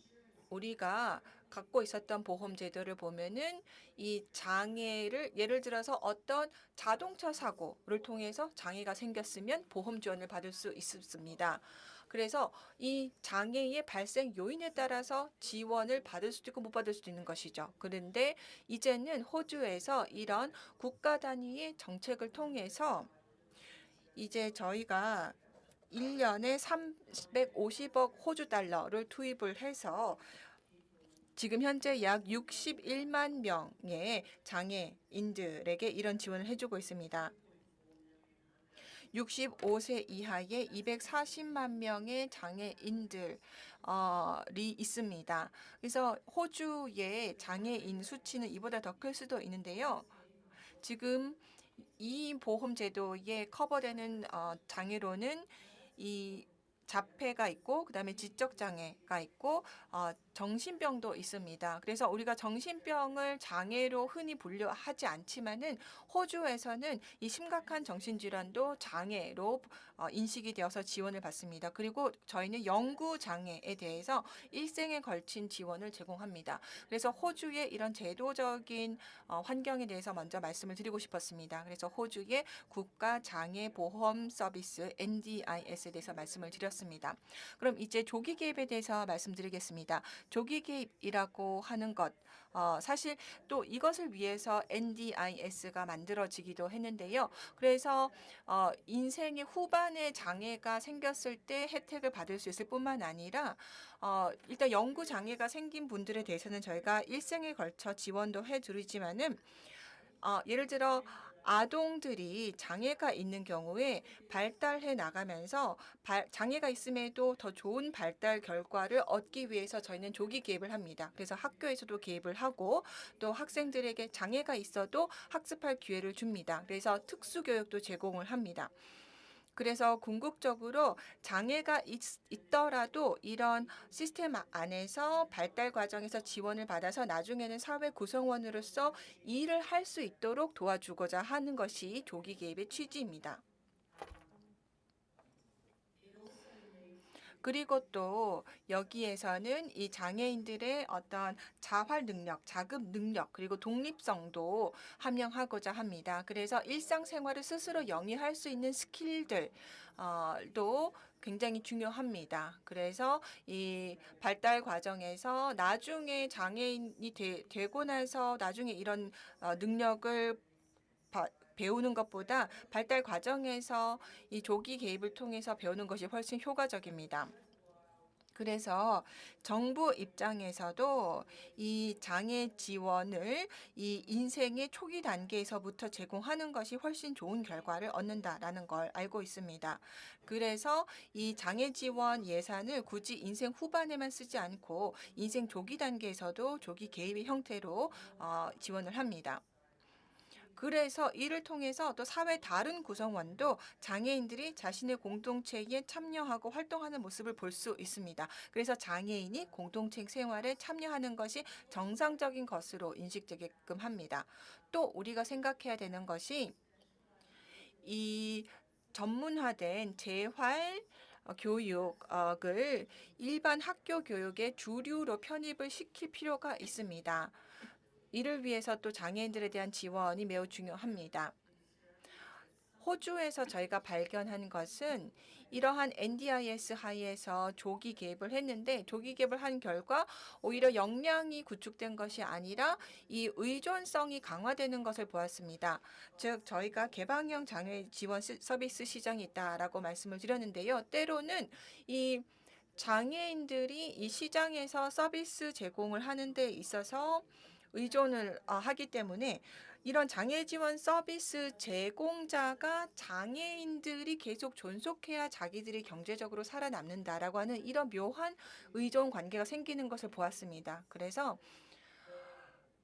우리가 갖고 있었던 보험 제도를 보면은 이 장애를 예를 들어서 어떤 자동차 사고를 통해서 장애가 생겼으면 보험 지원을 받을 수 있었습니다. 그래서 이 장애의 발생 요인에 따라서 지원을 받을 수도 있고 못 받을 수도 있는 것이죠. 그런데 이제는 호주에서 이런 국가 단위의 정책을 통해서 이제 저희가 1년에 350억 호주 달러를 투입을 해서 지금 현재 약 61만 명의 장애인들에게 이런 지원을 해주고 있습니다. 65세 이하의 240만 명의 장애인들이 있습니다. 그래서 호주의 장애인 수치는 이보다 더 클 수도 있는데요. 지금 이 보험 제도에 커버되는 장애로는 이 자폐가 있고 그다음에 지적 장애가 있고 정신병도 있습니다. 그래서 우리가 정신병을 장애로 흔히 분류하지 않지만은 호주에서는 이 심각한 정신질환도 장애로 인식이 되어서 지원을 받습니다. 그리고 저희는 영구 장애에 대해서 일생에 걸친 지원을 제공합니다. 그래서 호주의 이런 제도적인 환경에 대해서 먼저 말씀을 드리고 싶었습니다. 그래서 호주의 국가 장애 보험 서비스 NDIS에 대해서 말씀을 드렸습니다. 그럼 이제 조기 개입에 대해서 말씀드리겠습니다. 조기 개입이라고 하는 것 사실 또 이것을 위해서 NDIS가 만들어지기도 했는데요. 그래서 인생의 후반에 장애가 생겼을 때 혜택을 받을 수 있을 뿐만 아니라 일단 영구 장애가 생긴 분들에 대해서는 저희가 일생에 걸쳐 지원도 해드리지만은 예를 들어 아동들이 장애가 있는 경우에 발달해 나가면서 장애가 있음에도 더 좋은 발달 결과를 얻기 위해서 저희는 조기 개입을 합니다. 그래서 학교에서도 개입을 하고 또 학생들에게 장애가 있어도 학습할 기회를 줍니다. 그래서 특수교육도 제공을 합니다. 그래서 궁극적으로 장애가 있더라도 이런 시스템 안에서 발달 과정에서 지원을 받아서 나중에는 사회 구성원으로서 일을 할 수 있도록 도와주고자 하는 것이 조기 개입의 취지입니다. 그리고 또 여기에서는 이 장애인들의 어떤 자활 능력, 자급 능력, 그리고 독립성도 함양하고자 합니다. 그래서 일상생활을 스스로 영위할 수 있는 스킬들 도 굉장히 중요합니다. 그래서 이 발달 과정에서 나중에 장애인이 되고 나서 나중에 이런 능력을 배우는 것보다 발달 과정에서 이 조기 개입을 통해서 배우는 것이 훨씬 효과적입니다. 그래서 정부 입장에서도 이 장애 지원을 이 인생의 초기 단계에서부터 제공하는 것이 훨씬 좋은 결과를 얻는다라는 걸 알고 있습니다. 그래서 이 장애 지원 예산을 굳이 인생 후반에만 쓰지 않고 인생 조기 단계에서도 조기 개입의 형태로 지원을 합니다. 그래서 이를 통해서 또 사회 다른 구성원도 장애인들이 자신의 공동체에 참여하고 활동하는 모습을 볼 수 있습니다. 그래서 장애인이 공동체 생활에 참여하는 것이 정상적인 것으로 인식되게끔 합니다. 또 우리가 생각해야 되는 것이 이 전문화된 재활 교육을 일반 학교 교육의 주류로 편입을 시킬 필요가 있습니다. 이를 위해서 또 장애인들에 대한 지원이 매우 중요합니다. 호주에서 저희가 발견한 것은 이러한 NDIS 하에서 조기 개입을 했는데 조기 개입을 한 결과 오히려 역량이 구축된 것이 아니라 이 의존성이 강화되는 것을 보았습니다. 즉 저희가 개방형 장애 지원 서비스 시장이 있다라고 말씀을 드렸는데요. 때로는 이 장애인들이 이 시장에서 서비스 제공을 하는 데 있어서 의존을 하기 때문에 이런 장애 지원 서비스 제공자가 장애인들이 계속 존속해야 자기들이 경제적으로 살아남는다라고 하는 이런 묘한 의존 관계가 생기는 것을 보았습니다.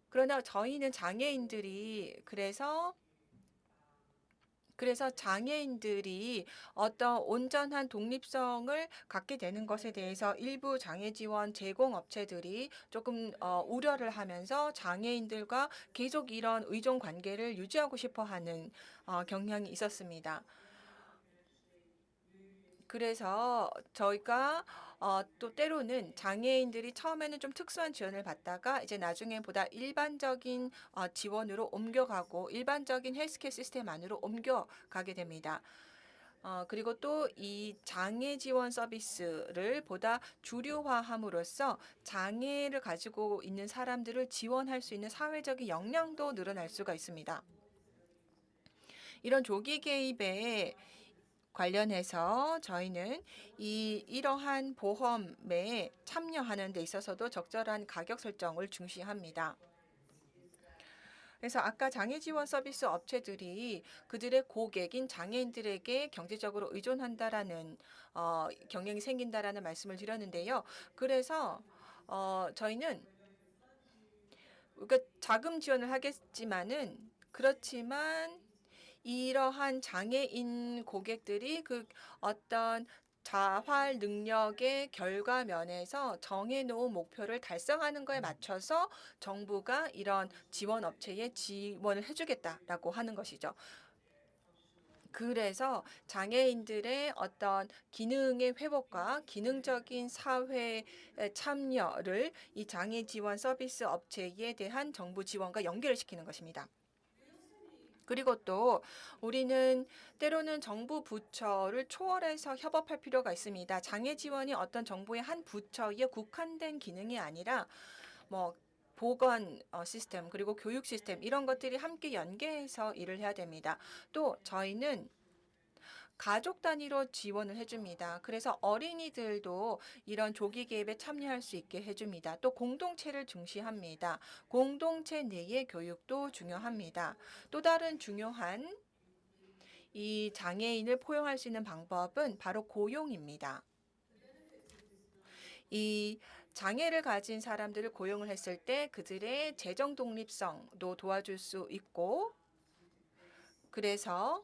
그러나 저희는 장애인들이 그래서 장애인들이 어떤 온전한 독립성을 갖게 되는 것에 대해서 일부 장애 지원 제공 업체들이 조금 우려를 하면서 장애인들과 계속 이런 의존 관계를 유지하고 싶어 하는 경향이 있었습니다. 그래서 저희가 또 때로는 장애인들이 처음에는 좀 특수한 지원을 받다가 이제 나중에 보다 일반적인 지원으로 옮겨가고 일반적인 헬스케어 시스템 안으로 옮겨가게 됩니다. 그리고 또 이 장애 지원 서비스를 보다 주류화함으로써 장애를 가지고 있는 사람들을 지원할 수 있는 사회적인 역량도 늘어날 수가 있습니다. 이런 조기 개입에 관련해서 저희는 이러한 보험에 참여하는 데 있어서도 적절한 가격 설정을 중시합니다. 그래서 아까 장애 지원 서비스 업체들이 그들의 고객인 장애인들에게 경제적으로 의존한다라는 경향이 생긴다라는 말씀을 드렸는데요. 그래서 저희는 그러니까 자금 지원을 하겠지만은 그렇지만 이러한 장애인 고객들이 그 어떤 자활 능력의 결과 면에서 정해놓은 목표를 달성하는 거에 맞춰서 정부가 이런 지원 업체에 지원을 해주겠다라고 하는 것이죠. 그래서 장애인들의 어떤 기능의 회복과 기능적인 사회 참여를 이 장애 지원 서비스 업체에 대한 정부 지원과 연결을 시키는 것입니다. 그리고 또 우리는 때로는 정부 부처를 초월해서 협업할 필요가 있습니다. 장애 지원이 어떤 정부의 한 부처에 국한된 기능이 아니라 뭐 보건 시스템 그리고 교육 시스템 이런 것들이 함께 연계해서 일을 해야 됩니다. 또 저희는 가족 단위로 지원을 해줍니다. 그래서 어린이들도 이런 조기 개입에 참여할 수 있게 해줍니다. 또 공동체를 중시합니다. 공동체 내의 교육도 중요합니다. 또 다른 중요한 이 장애인을 포용할 수 있는 방법은 바로 고용입니다. 이 장애를 가진 사람들을 고용을 했을 때 그들의 재정 독립성도 도와줄 수 있고 그래서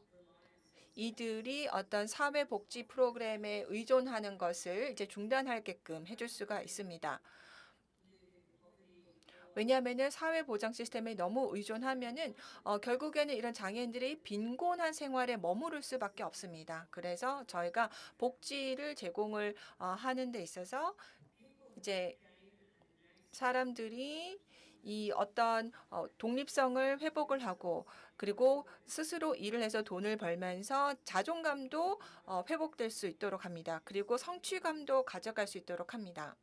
이들이 어떤 사회복지 프로그램에 의존하는 것을 이제 중단하게끔 해줄 수가 있습니다. 왜냐하면 사회보장 시스템에 너무 의존하면은 결국에는 이런 장애인들이 빈곤한 생활에 머무를 수밖에 없습니다. 그래서 저희가 복지를 제공을 하는 데 있어서 이제 사람들이 이 어떤 독립성을 회복을 하고 그리고 스스로 일을 해서 돈을 벌면서 자존감도 회복될 수 있도록 합니다. 그리고 성취감도 가져갈 수 있도록 합니다.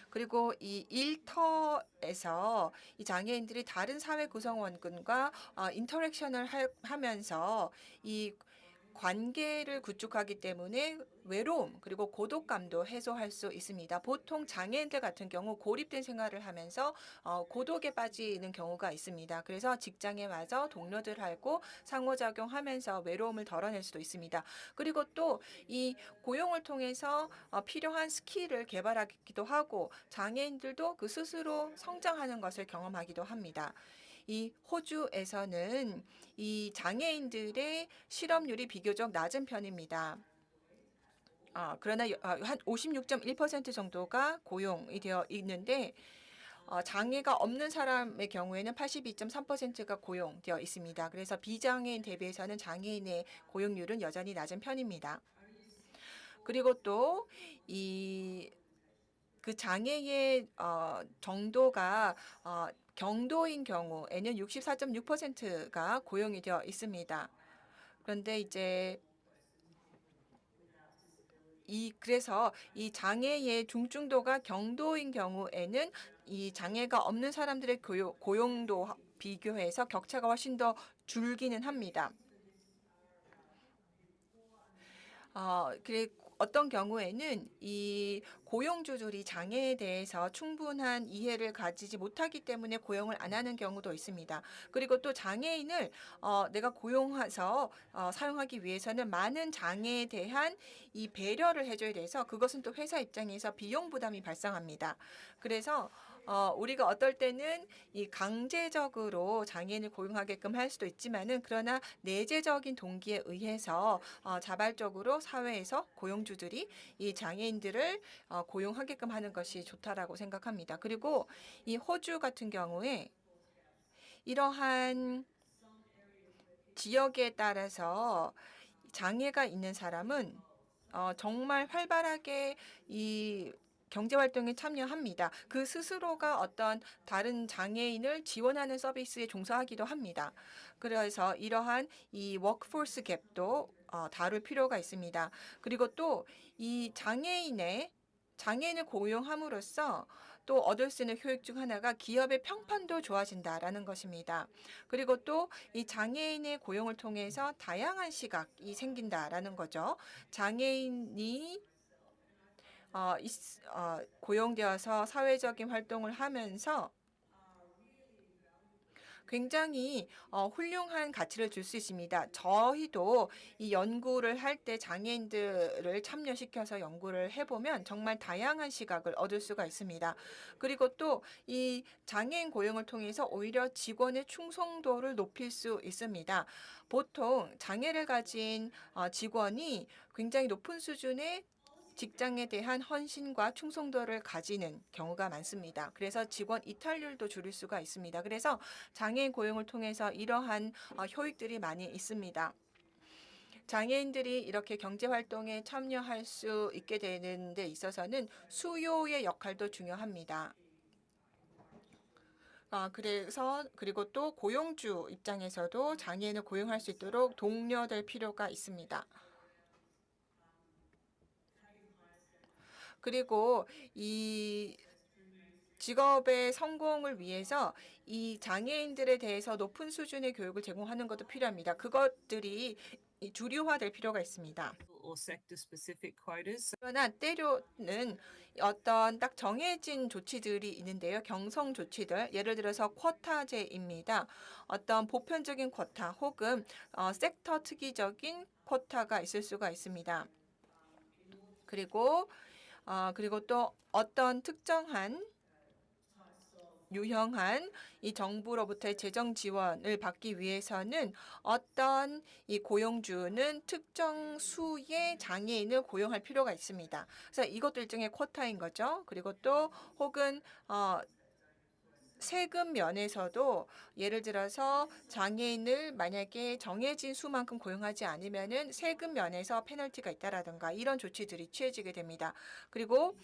그리고 이 일터에서 이 장애인들이 다른 사회 구성원군과 인터랙션을 하면서 이 관계를 구축하기 때문에 외로움 그리고 고독감도 해소할 수 있습니다. 보통 장애인들 같은 경우 고립된 생활을 하면서 고독에 빠지는 경우가 있습니다. 그래서 직장에 와서 동료들하고 상호작용하면서 외로움을 덜어낼 수도 있습니다. 그리고 또 이 고용을 통해서 필요한 스킬을 개발하기도 하고 장애인들도 그 스스로 성장하는 것을 경험하기도 합니다. 이 호주에서는 이 장애인들의 실업률이 비교적 낮은 편입니다. 그러나 한 56.1% 정도가 고용이 되어 있는데 장애가 없는 사람의 경우에는 82.3%가 고용되어 있습니다. 그래서 비장애인 대비해서는 장애인의 고용률은 여전히 낮은 편입니다. 그리고 또 그 장애의 정도가 경도인 경우에는 64.6%가 고용이 되어 있습니다. 그런데 이제 그래서 이 장애의 중증도가 경도인 경우에는 이 장애가 없는 사람들의 고용도 비교해서 격차가 훨씬 더 줄기는 합니다. 그래 어떤 경우에는 이 고용주들이 장애에 대해서 충분한 이해를 가지지 못하기 때문에 고용을 안 하는 경우도 있습니다. 그리고 또 장애인을 내가 고용해서 사용하기 위해서는 많은 장애에 대한 이 배려를 해줘야 돼서 그것은 또 회사 입장에서 비용 부담이 발생합니다. 그래서 우리가 어떨 때는 이 강제적으로 장애인을 고용하게끔 할 수도 있지만은 그러나 내재적인 동기에 의해서 자발적으로 사회에서 고용주들이 이 장애인들을 고용하게끔 하는 것이 좋다라고 생각합니다. 그리고 이 호주 같은 경우에 이러한 지역에 따라서 장애가 있는 사람은 정말 활발하게 이 경제 활동에 참여합니다. 그 스스로가 어떤 다른 장애인을 지원하는 서비스에 종사하기도 합니다. 그래서 이러한 이 워크포스 갭도 다룰 필요가 있습니다. 그리고 또 이 장애인을 고용함으로써 또 얻을 수 있는 효益중 하나가 기업의 평판도 좋아진다라는 것입니다. 그리고 또 이 장애인의 고용을 통해서 다양한 시각이 생긴다라는 거죠. 장애인이 고용되어서 사회적인 활동을 하면서 굉장히 훌륭한 가치를 줄 수 있습니다. 저희도 이 연구를 할 때 장애인들을 참여시켜서 연구를 해보면 정말 다양한 시각을 얻을 수가 있습니다. 그리고 또 이 장애인 고용을 통해서 오히려 직원의 충성도를 높일 수 있습니다. 보통 장애를 가진 직원이 굉장히 높은 수준의 직장에 대한 헌신과 충성도를 가지는 경우가 많습니다. 그래서 직원 이탈률도 줄일 수가 있습니다. 그래서 장애인 고용을 통해서 이러한 효익들이 많이 있습니다. 장애인들이 이렇게 경제 활동에 참여할 수 있게 되는 데 있어서는 수요의 역할도 중요합니다. 그리고 또 고용주 입장에서도 장애인을 고용할 수 있도록 독려될 필요가 있습니다. 그리고 이 직업의 성공을 위해서 이 장애인들에 대해서 높은 수준의 교육을 제공하는 것도 필요합니다. 그것들이 주류화될 필요가 있습니다. or sector specific quotas. 그러나 때로는 어떤 딱 정해진 조치들이 있는데요. 경성 조치들, 예를 들어서 쿼타제입니다. 어떤 보편적인 쿼타 혹은 섹터 특이적인 쿼타가 있을 수가 있습니다. 그리고 또 어떤 특정한 유형한 이 정부로부터의 재정 지원을 받기 위해서는 어떤 이 고용주는 특정 수의 장애인을 고용할 필요가 있습니다. 그래서 이것도 일종의 쿼타인 거죠. 그리고 또 혹은 세금 면에서도 예를 들어서 장애인을 만약에 정해진 수만큼 고용하지 않으면은 세금 면에서 페널티가 있다라든가 이런 조치들이 취해지게 됩니다. 그리고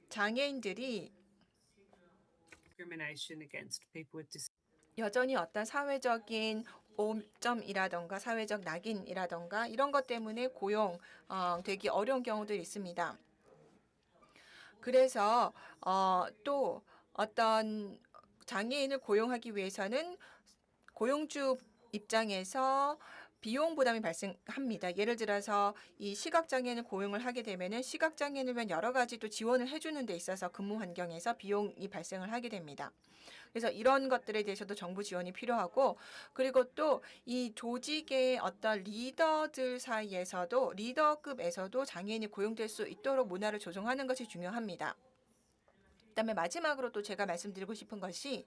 장애인들이 Discrimination against people with disabilities. 여전히 어떤 사회적인 오점이라던가 사회적 낙인이라던가 이런 것 때문에 고용되기 어려운 경우들이 있습니다. 그래서 또 어떤 장애인을 고용하기 위해서는 고용주 입장에서 비용 부담이 발생합니다. 예를 들어서 이 시각장애인을 고용을 하게 되면은 시각장애인을 위한 여러 가지 또 지원을 해주는 데 있어서 근무 환경에서 비용이 발생을 하게 됩니다. 그래서 이런 것들에 대해서도 정부 지원이 필요하고 그리고 또 이 조직의 어떤 리더들 사이에서도 리더급에서도 장애인이 고용될 수 있도록 문화를 조성하는 것이 중요합니다. 그다음에 마지막으로 또 제가 말씀드리고 싶은 것이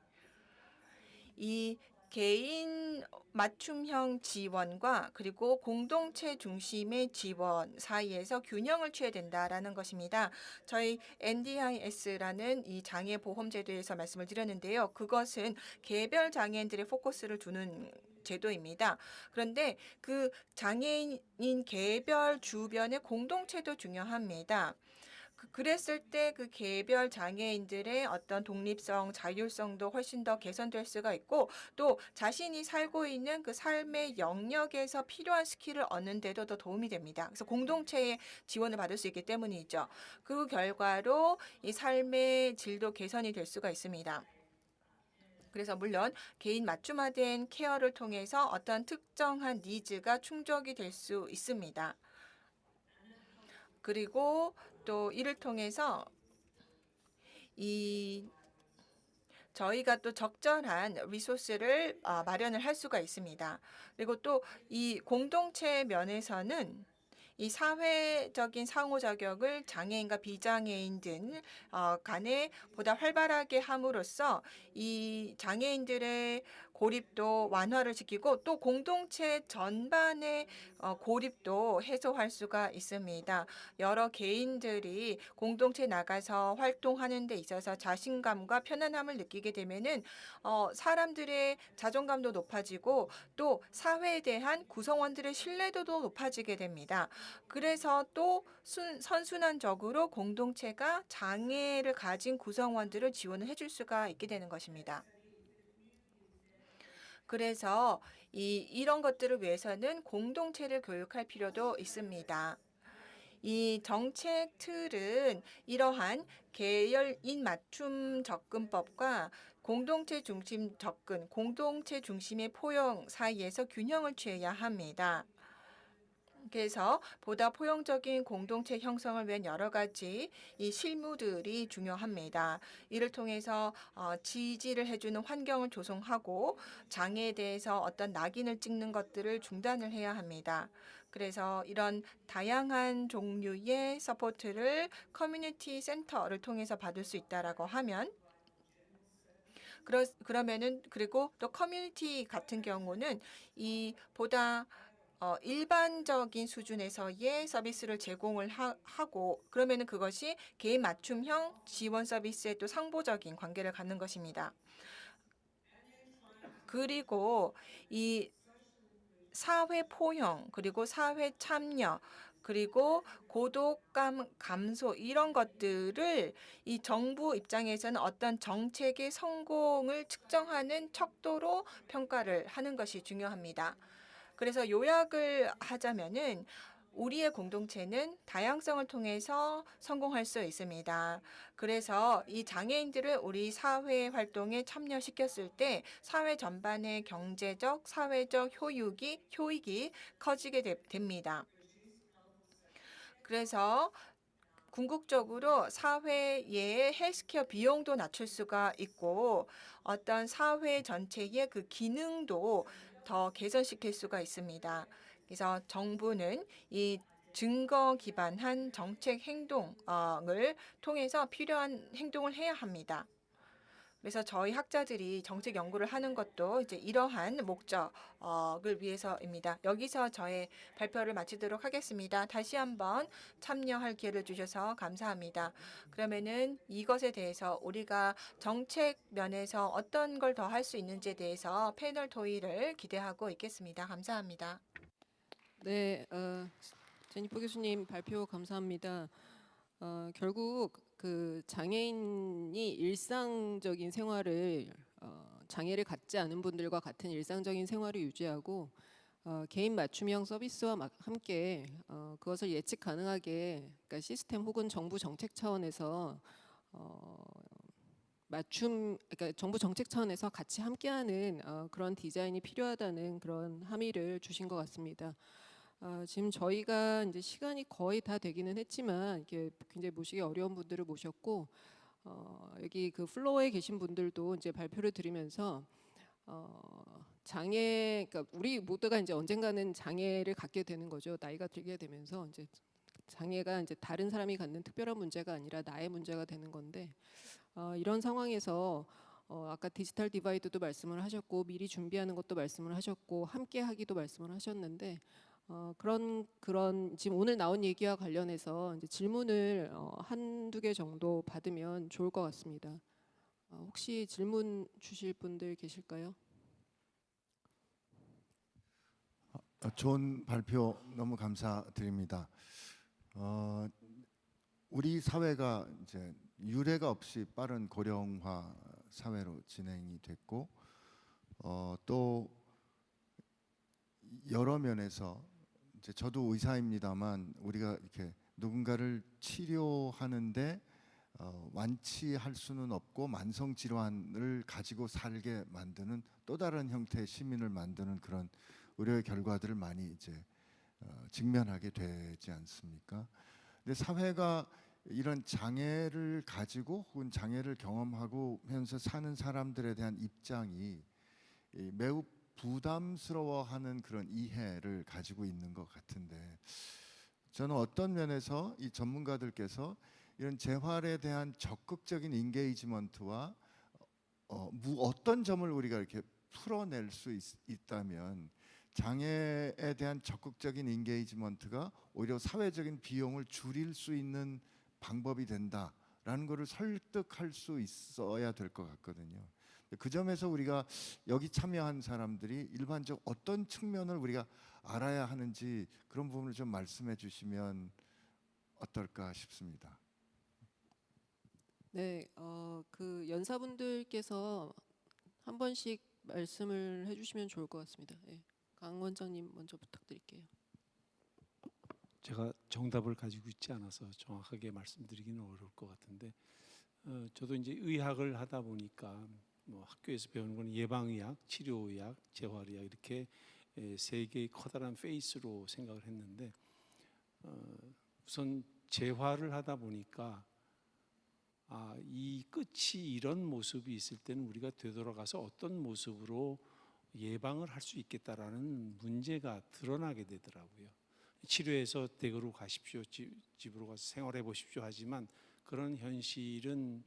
이 개인 맞춤형 지원과 그리고 공동체 중심의 지원 사이에서 균형을 취해야 된다라는 것입니다. 저희 NDIS라는 이 장애 보험 제도에서 말씀을 드렸는데요. 그것은 개별 장애인들의 포커스를 두는 제도입니다. 그런데 그 장애인 개별 주변의 공동체도 중요합니다. 그랬을 때 그 개별 장애인들의 어떤 독립성, 자율성도 훨씬 더 개선될 수가 있고 또 자신이 살고 있는 그 삶의 영역에서 필요한 스킬을 얻는 데도 더 도움이 됩니다. 그래서 공동체의 지원을 받을 수 있기 때문이죠. 그 결과로 이 삶의 질도 개선이 될 수가 있습니다. 그래서 물론 개인 맞춤화된 케어를 통해서 어떤 특정한 니즈가 충족이 될 수 있습니다. 그리고 또 이를 통해서 이 저희가 또 적절한 리소스를 마련을 할 수가 있습니다. 그리고 또 이 공동체 면에서는 이 사회적인 상호작용을 장애인과 비장애인 등 간에 보다 활발하게 함으로써 이 장애인들의 고립도 완화를 시키고 또 공동체 전반의 고립도 해소할 수가 있습니다. 여러 개인들이 공동체 나가서 활동하는 데 있어서 자신감과 편안함을 느끼게 되면은 사람들의 자존감도 높아지고 또 사회에 대한 구성원들의 신뢰도도 높아지게 됩니다. 그래서 또 선순환적으로 공동체가 장애를 가진 구성원들을 지원을 해줄 수가 있게 되는 것입니다. 그래서 이런 것들을 위해서는 공동체를 교육할 필요도 있습니다. 이 정책 틀은 이러한 계열인 맞춤 접근법과 공동체 중심 접근, 공동체 중심의 포용 사이에서 균형을 취해야 합니다. 그래서 보다 포용적인 공동체 형성을 위한 여러 가지 이 실무들이 중요합니다. 이를 통해서 지지를 해주는 환경을 조성하고 장애에 대해서 어떤 낙인을 찍는 것들을 중단을 해야 합니다. 그래서 이런 다양한 종류의 서포트를 커뮤니티 센터를 통해서 받을 수 있다라고 하면 그러면은 그리고 또 커뮤니티 같은 경우는 이 보다 일반적인 수준에서의 서비스를 제공을 하고 그러면은 그것이 개인 맞춤형 지원 서비스에 또 상보적인 관계를 갖는 것입니다. 그리고 이 사회 포용 그리고 사회 참여 그리고 고독감 감소 이런 것들을 이 정부 입장에서는 어떤 정책의 성공을 측정하는 척도로 평가를 하는 것이 중요합니다. 그래서 요약을 하자면은 우리의 공동체는 다양성을 통해서 성공할 수 있습니다. 그래서 이 장애인들을 우리 사회 활동에 참여시켰을 때 사회 전반의 경제적, 사회적 효익이 커지게 됩니다. 그래서 궁극적으로 사회의 헬스케어 비용도 낮출 수가 있고 어떤 사회 전체의 그 기능도 더 개선시킬 수가 있습니다. 그래서 정부는 이 증거 기반한 정책 행동을 통해서 필요한 행동을 해야 합니다. 그래서 저희 학자들이 정책 연구를 하는 것도 이제 이러한 목적을 위해서입니다. 여기서 저의 발표를 마치도록 하겠습니다. 다시 한번 참여할 기회를 주셔서 감사합니다. 그러면은 이것에 대해서 우리가 정책 면에서 어떤 걸 더 할 수 있는지에 대해서 패널 토의를 기대하고 있겠습니다. 감사합니다. 네, 제니퍼 교수님 발표 감사합니다. 결국 그 장애인이 일상적인 생활을 장애를 갖지 않은 분들과 같은 일상적인 생활을 유지하고 개인 맞춤형 서비스와 함께 그것을 예측 가능하게 그러니까 시스템 혹은 정부 정책 차원에서 그러니까 정부 정책 차원에서 같이 함께하는 그런 디자인이 필요하다는 그런 함의를 주신 것 같습니다. 지금 저희가 이제 시간이 거의 다 되기는 했지만 이렇게 굉장히 모시기 어려운 분들을 모셨고 여기 그 플로어에 계신 분들도 이제 발표를 들으면서 그러니까 우리 모두가 이제 언젠가는 장애를 갖게 되는 거죠. 나이가 들게 되면서 이제 장애가 이제 다른 사람이 갖는 특별한 문제가 아니라 나의 문제가 되는 건데 이런 상황에서 아까 디지털 디바이드도 말씀을 하셨고 미리 준비하는 것도 말씀을 하셨고 함께 하기도 말씀을 하셨는데 그런 지금 오늘 나온 얘기와 관련해서 이제 질문을 한두 개 정도 받으면 좋을 것 같습니다. 혹시 질문 주실 분들 계실까요? 좋은 발표 너무 감사드립니다. 우리 사회가 이제 유례가 없이 빠른 고령화 사회로 진행이 됐고 또 여러 면에서 이제 저도 의사입니다만 우리가 이렇게 누군가를 치료하는데 완치할 수는 없고 만성 질환을 가지고 살게 만드는 또 다른 형태의 시민을 만드는 그런 의료의 결과들을 많이 이제 직면하게 되지 않습니까? 근데 사회가 이런 장애를 가지고 혹은 장애를 경험하고 면서 사는 사람들에 대한 입장이 매우 부담스러워하는 그런 이해를 가지고 있는 것 같은데 저는 어떤 면에서 이 전문가들께서 이런 재활에 대한 적극적인 인게이지먼트와 어떤 점을 우리가 이렇게 풀어낼 수 있다면 장애에 대한 적극적인 인게이지먼트가 오히려 사회적인 비용을 줄일 수 있는 방법이 된다라는 것을 설득할 수 있어야 될 것 같거든요. 그 점에서 우리가 여기 참여한 사람들이 일반적 어떤 측면을 우리가 알아야 하는지 그런 부분을 좀 말씀해 주시면 어떨까 싶습니다. 네, 그 연사분들께서 한 번씩 말씀을 해주시면 좋을 것 같습니다. 예. 강 원장님 먼저 부탁드릴게요. 제가 정답을 가지고 있지 않아서 정확하게 말씀드리기는 어려울 것 같은데 저도 이제 의학을 하다 보니까 뭐 학교에서 배우는 건 예방의학, 치료의학, 재활의학 이렇게 세 개의 커다란 페이스로 생각을 했는데 우선 재활을 하다 보니까 이 끝이 이런 모습이 있을 때는 우리가 되돌아가서 어떤 모습으로 예방을 할 수 있겠다라는 문제가 드러나게 되더라고요. 치료해서 댁으로 가십시오, 집으로 가서 생활해 보십시오 하지만 그런 현실은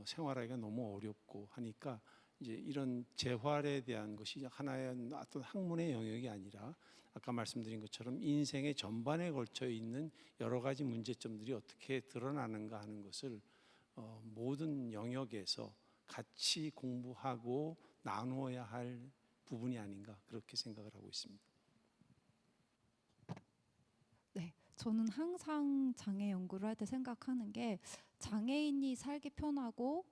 생활하기가 너무 어렵고 하니까 이제 이런 재활에 대한 것이 하나의 어떤 학문의 영역이 아니라 아까 말씀드린 것처럼 인생의 전반에 걸쳐 있는 여러 가지 문제점들이 어떻게 드러나는가 하는 것을 모든 영역에서 같이 공부하고 나누어야 할 부분이 아닌가 그렇게 생각을 하고 있습니다. 네, 저는 항상 장애 연구를 할 때 생각하는 게 장애인이 살기 편하고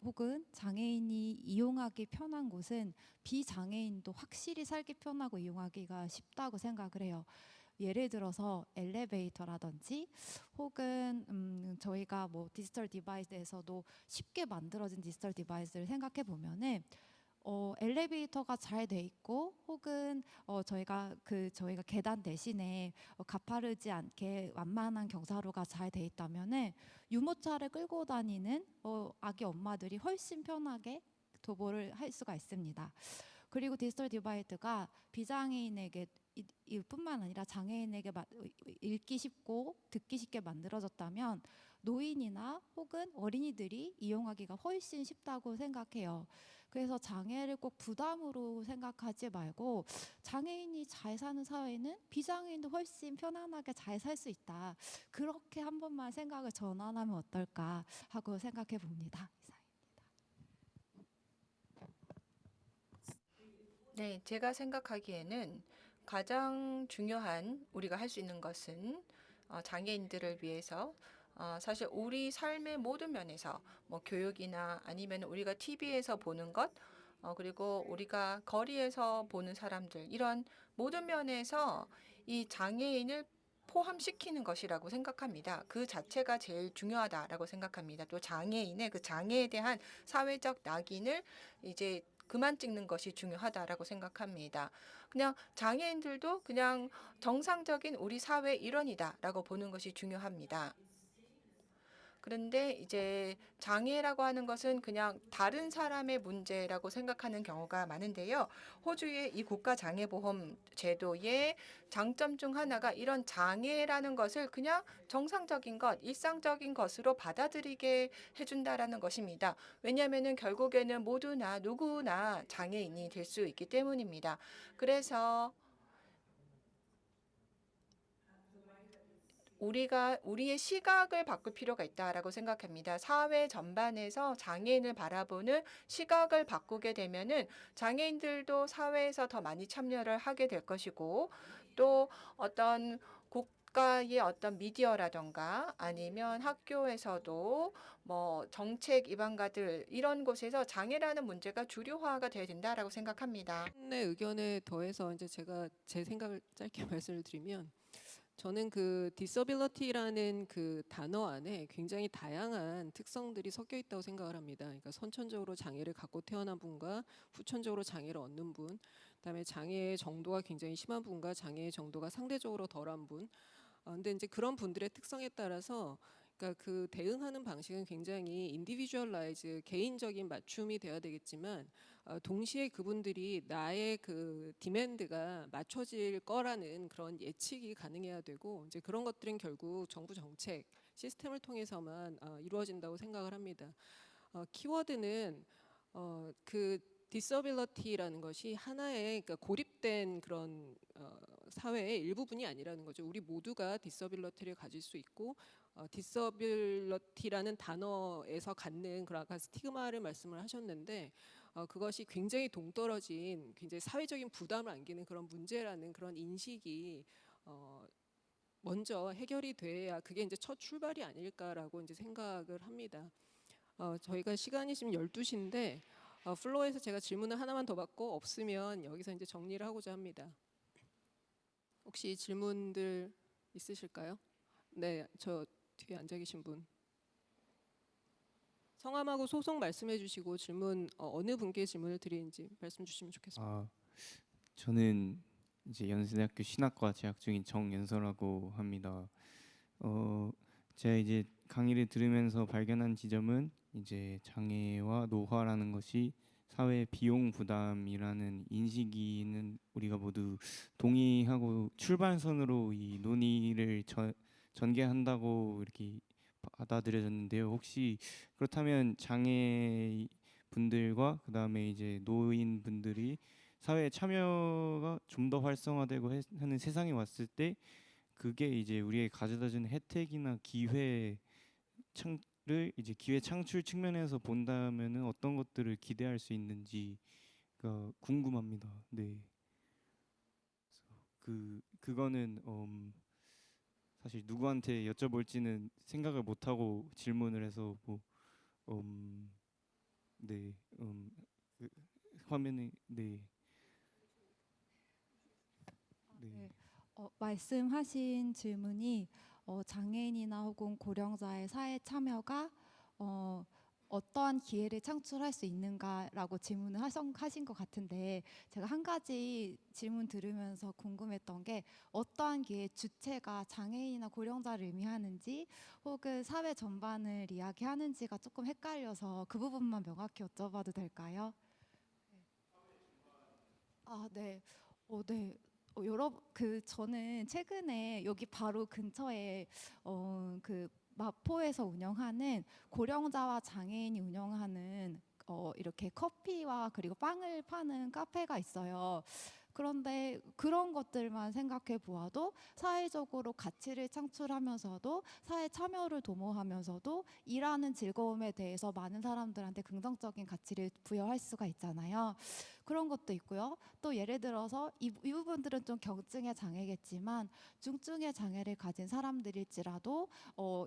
혹은 장애인이 이용하기 편한 곳은 비장애인도 확실히 살기 편하고 이용하기가 쉽다고 생각을 해요. 예를 들어서 엘리베이터라든지 혹은 저희가 뭐 디지털 디바이스에서도 쉽게 만들어진 디지털 디바이스를 생각해 보면은 엘리베이터가 잘 돼 있고 혹은 저희가 계단 대신에 가파르지 않게 완만한 경사로가 잘 돼 있다면은 유모차를 끌고 다니는 아기 엄마들이 훨씬 편하게 도보를 할 수가 있습니다. 그리고 디지털 디바이드가 비장애인에게 뿐만 아니라 장애인에게 읽기 쉽고 듣기 쉽게 만들어졌다면 노인이나 혹은 어린이들이 이용하기가 훨씬 쉽다고 생각해요. 그래서 장애를 꼭 부담으로 생각하지 말고 장애인이 잘 사는 사회는 비장애인도 훨씬 편안하게 잘 살 수 있다. 그렇게 한 번만 생각을 전환하면 어떨까 하고 생각해 봅니다. 네, 제가 생각하기에는 가장 중요한 우리가 할 수 있는 것은 장애인들을 위해서 사실 우리 삶의 모든 면에서 뭐 교육이나 아니면 우리가 TV에서 보는 것 그리고 우리가 거리에서 보는 사람들 이런 모든 면에서 이 장애인을 포함시키는 것이라고 생각합니다. 그 자체가 제일 중요하다라고 생각합니다. 또 장애인의 그 장애에 대한 사회적 낙인을 이제 그만 찍는 것이 중요하다라고 생각합니다. 그냥 장애인들도 그냥 정상적인 우리 사회 일원이다라고 보는 것이 중요합니다. 그런데 이제 장애라고 하는 것은 그냥 다른 사람의 문제라고 생각하는 경우가 많은데요. 호주의 이 국가장애보험 제도의 장점 중 하나가 이런 장애라는 것을 그냥 정상적인 것, 일상적인 것으로 받아들이게 해준다라는 것입니다. 왜냐하면 결국에는 모두나 누구나 장애인이 될 수 있기 때문입니다. 그래서 우리가 우리의 시각을 바꿀 필요가 있다라고 생각합니다. 사회 전반에서 장애인을 바라보는 시각을 바꾸게 되면은 장애인들도 사회에서 더 많이 참여를 하게 될 것이고 또 어떤 국가의 어떤 미디어라던가 아니면 학교에서도 뭐 정책 입안가들 이런 곳에서 장애라는 문제가 주류화가 돼야 된다라고 생각합니다. 의 의견에 더해서 이제 제가 제 생각을 짧게 말씀을 드리면 저는 그 disability라는 그 단어 안에 굉장히 다양한 특성들이 섞여 있다고 생각을 합니다. 그러니까 선천적으로 장애를 갖고 태어난 분과 후천적으로 장애를 얻는 분, 그다음에 장애의 정도가 굉장히 심한 분과 장애의 정도가 상대적으로 덜한 분. 근데 이제 그런 분들의 특성에 따라서 그러니까 그 대응하는 방식은 굉장히 인디비주얼라이즈 개인적인 맞춤이 돼야 되겠지만 동시에 그분들이 나의 그 디맨드가 맞춰질 거라는 그런 예측이 가능해야 되고 이제 그런 것들은 결국 정부 정책 시스템을 통해서만 이루어진다고 생각을 합니다. 키워드는 그 disability라는 것이 하나의 그러니까 고립된 그런 사회의 일부분이 아니라는 거죠. 우리 모두가 disability를 가질 수 있고 disability라는 단어에서 갖는 그런 아까 스티그마를 말씀을 하셨는데 그것이 굉장히 동떨어진 굉장히 사회적인 부담을 안기는 그런 문제라는 그런 인식이 먼저 해결이 돼야 그게 이제 첫 출발이 아닐까라고 이제 생각을 합니다. 저희가 시간이 지금 12시인데 플로어에서 제가 질문을 하나만 더 받고 없으면 여기서 이제 정리를 하고자 합니다. 혹시 질문들 있으실까요? 네, 저 뒤에 앉아 계신 분. 성함하고 소속 말씀해 주시고 질문 어느 분께 질문을 드리는지 말씀 주시면 좋겠습니다. 저는 이제 연세대학교 신학과 재학 중인 정연서라고 합니다. 제가 이제 강의를 들으면서 발견한 지점은 이제 장애와 노화라는 것이 사회 비용 부담이라는 인식이는 우리가 모두 동의하고 출발선으로 이 논의를 전개한다고 이렇게 받아들여졌는데요. 혹시 그렇다면 장애 분들과 그다음에 이제 노인 분들이 사회 참여가 좀 더 활성화되고 하는 세상에 왔을 때 그게 이제 우리에게 가져다주는 혜택이나 기회 를 이제 기회 창출 측면에서 본다면은 어떤 것들을 기대할 수 있는지가 궁금합니다. 네. 그거는 사실 누구한테 여쭤볼지는 생각을 못 하고 질문을 해서 네. 그 화면에 네. 네. 말씀하신 질문이 장애인이나 혹은 고령자의 사회 참여가 어떠한 기회를 창출할 수 있는가라고 질문을 하신 것 같은데 제가 한 가지 질문 들으면서 궁금했던 게 어떠한 기회의 주체가 장애인이나 고령자를 의미하는지 혹은 사회 전반을 이야기하는지가 조금 헷갈려서 그 부분만 명확히 여쭤봐도 될까요? 네. 네. 여러분 저는 최근에 여기 바로 근처에 그 마포에서 운영하는 고령자와 장애인이 운영하는 이렇게 커피와 그리고 빵을 파는 카페가 있어요. 그런데 그런 것들만 생각해 보아도 사회적으로 가치를 창출하면서도 사회 참여를 도모하면서도 일하는 즐거움에 대해서 많은 사람들한테 긍정적인 가치를 부여할 수가 있잖아요. 그런 것도 있고요. 또 예를 들어서 이 부분들은 좀 경증의 장애겠지만 중증의 장애를 가진 사람들일지라도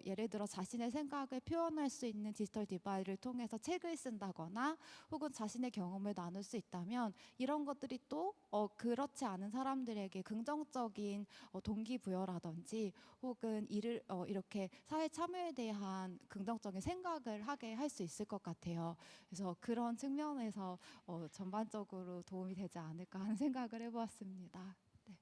예를 들어 자신의 생각을 표현할 수 있는 디지털 디바이드를 통해서 책을 쓴다거나 혹은 자신의 경험을 나눌 수 있다면 이런 것들이 또 그렇지 않은 사람들에게 긍정적인 동기부여라든지 혹은 이를 이렇게 사회 참여에 대한 긍정적인 생각을 하게 할 수 있을 것 같아요. 그래서 그런 측면에서 전반적으로 도움이 되지 않을까 하는 생각을 해보았습니다. 네.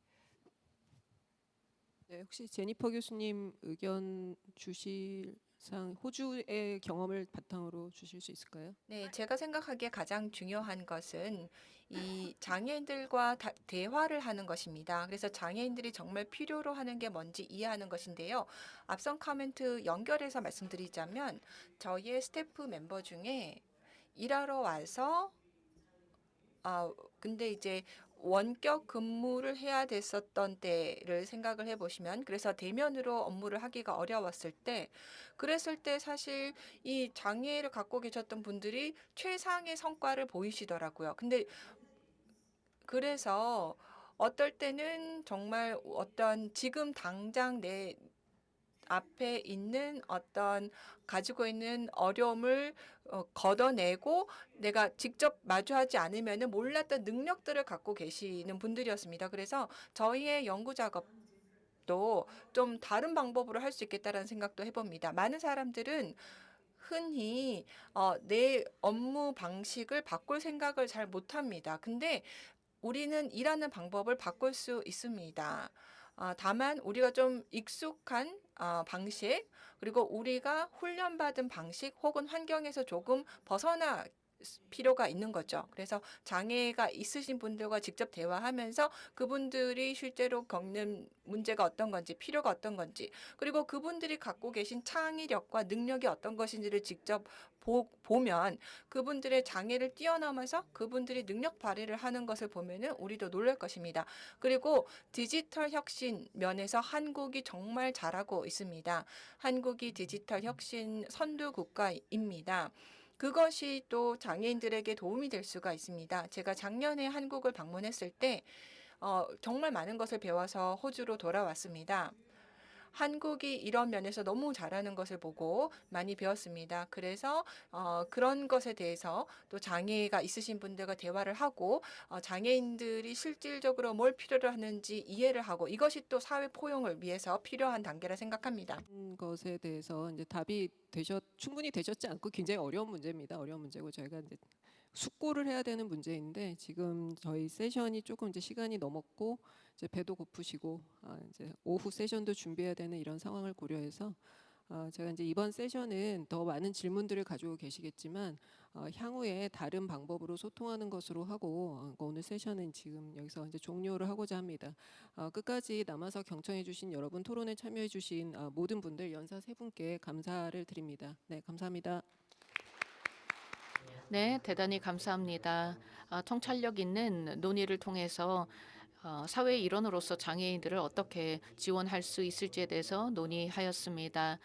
네, 혹시 제니퍼 교수님 의견 주실 상 호주의 경험을 바탕으로 주실 수 있을까요? 네, 제가 생각하기에 가장 중요한 것은 이 장애인들과 대화를 하는 것입니다. 그래서 장애인들이 정말 필요로 하는 게 뭔지 이해하는 것인데요. 앞선 코멘트 연결해서 말씀드리자면 저희의 스태프 멤버 중에 일하러 와서 근데 이제 원격 근무를 해야 됐었던 때를 생각을 해보시면 그래서 대면으로 업무를 하기가 어려웠을 때 그랬을 때 사실 이 장애를 갖고 계셨던 분들이 최상의 성과를 보이시더라고요. 근데 그래서 어떨 때는 정말 어떤 지금 당장 내 앞에 있는 어떤 가지고 있는 어려움을 걷어내고 내가 직접 마주하지 않으면은 몰랐던 능력들을 갖고 계시는 분들이었습니다. 그래서 저희의 연구 작업도 좀 다른 방법으로 할 수 있겠다라는 생각도 해봅니다. 많은 사람들은 흔히 내 업무 방식을 바꿀 생각을 잘 못합니다. 근데 우리는 일하는 방법을 바꿀 수 있습니다. 다만 우리가 좀 익숙한 방식, 그리고 우리가 훈련받은 방식 혹은 환경에서 조금 벗어나 필요가 있는 거죠. 그래서 장애가 있으신 분들과 직접 대화하면서 그분들이 실제로 겪는 문제가 어떤 건지, 필요가 어떤 건지, 그리고 그분들이 갖고 계신 창의력과 능력이 어떤 것인지를 직접 보면 그분들의 장애를 뛰어넘어서 그분들이 능력 발휘를 하는 것을 보면은 우리도 놀랄 것입니다. 그리고 디지털 혁신 면에서 한국이 정말 잘하고 있습니다. 한국이 디지털 혁신 선두 국가입니다. 그것이 또 장애인들에게 도움이 될 수가 있습니다. 제가 작년에 한국을 방문했을 때 정말 많은 것을 배워서 호주로 돌아왔습니다. 한국이 이런 면에서 너무 잘하는 것을 보고 많이 배웠습니다. 그래서 그런 것에 대해서 또 장애가 있으신 분들과 대화를 하고 장애인들이 실질적으로 뭘 필요로 하는지 이해를 하고 이것이 또 사회 포용을 위해서 필요한 단계라 생각합니다. 것에 대해서 이제 답이 충분히 되셨지 않고 굉장히 어려운 문제입니다. 어려운 문제고 저희가 이제 숙고를 해야 되는 문제인데 지금 저희 세션이 조금 이제 시간이 넘었고 이제 배도 고프시고 이제 오후 세션도 준비해야 되는 이런 상황을 고려해서 제가 이제 이번 세션은 더 많은 질문들을 가지고 계시겠지만 향후에 다른 방법으로 소통하는 것으로 하고 오늘 세션은 지금 여기서 이제 종료를 하고자 합니다. 끝까지 남아서 경청해주신 여러분, 토론에 참여해주신 모든 분들 연사 세 분께 감사를 드립니다. 네, 감사합니다. 네, 대단히 감사합니다. 통찰력 있는 논의를 통해서 사회의 일원으로서 장애인들을 어떻게 지원할 수 있을지에 대해서 논의하였습니다.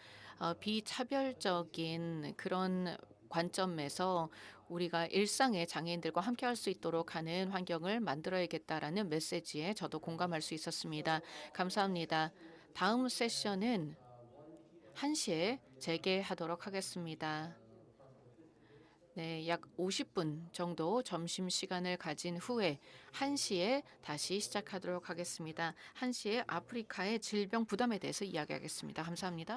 비차별적인 그런 관점에서 우리가 일상의 장애인들과 함께할 수 있도록 하는 환경을 만들어야겠다라는 메시지에 저도 공감할 수 있었습니다. 감사합니다. 다음 세션은 1시에 재개하도록 하겠습니다. 네, 약 50분 정도 점심시간을 가진 후에 1시에 다시 시작하도록 하겠습니다. 1시에 아프리카의 질병 부담에 대해서 이야기하겠습니다. 감사합니다.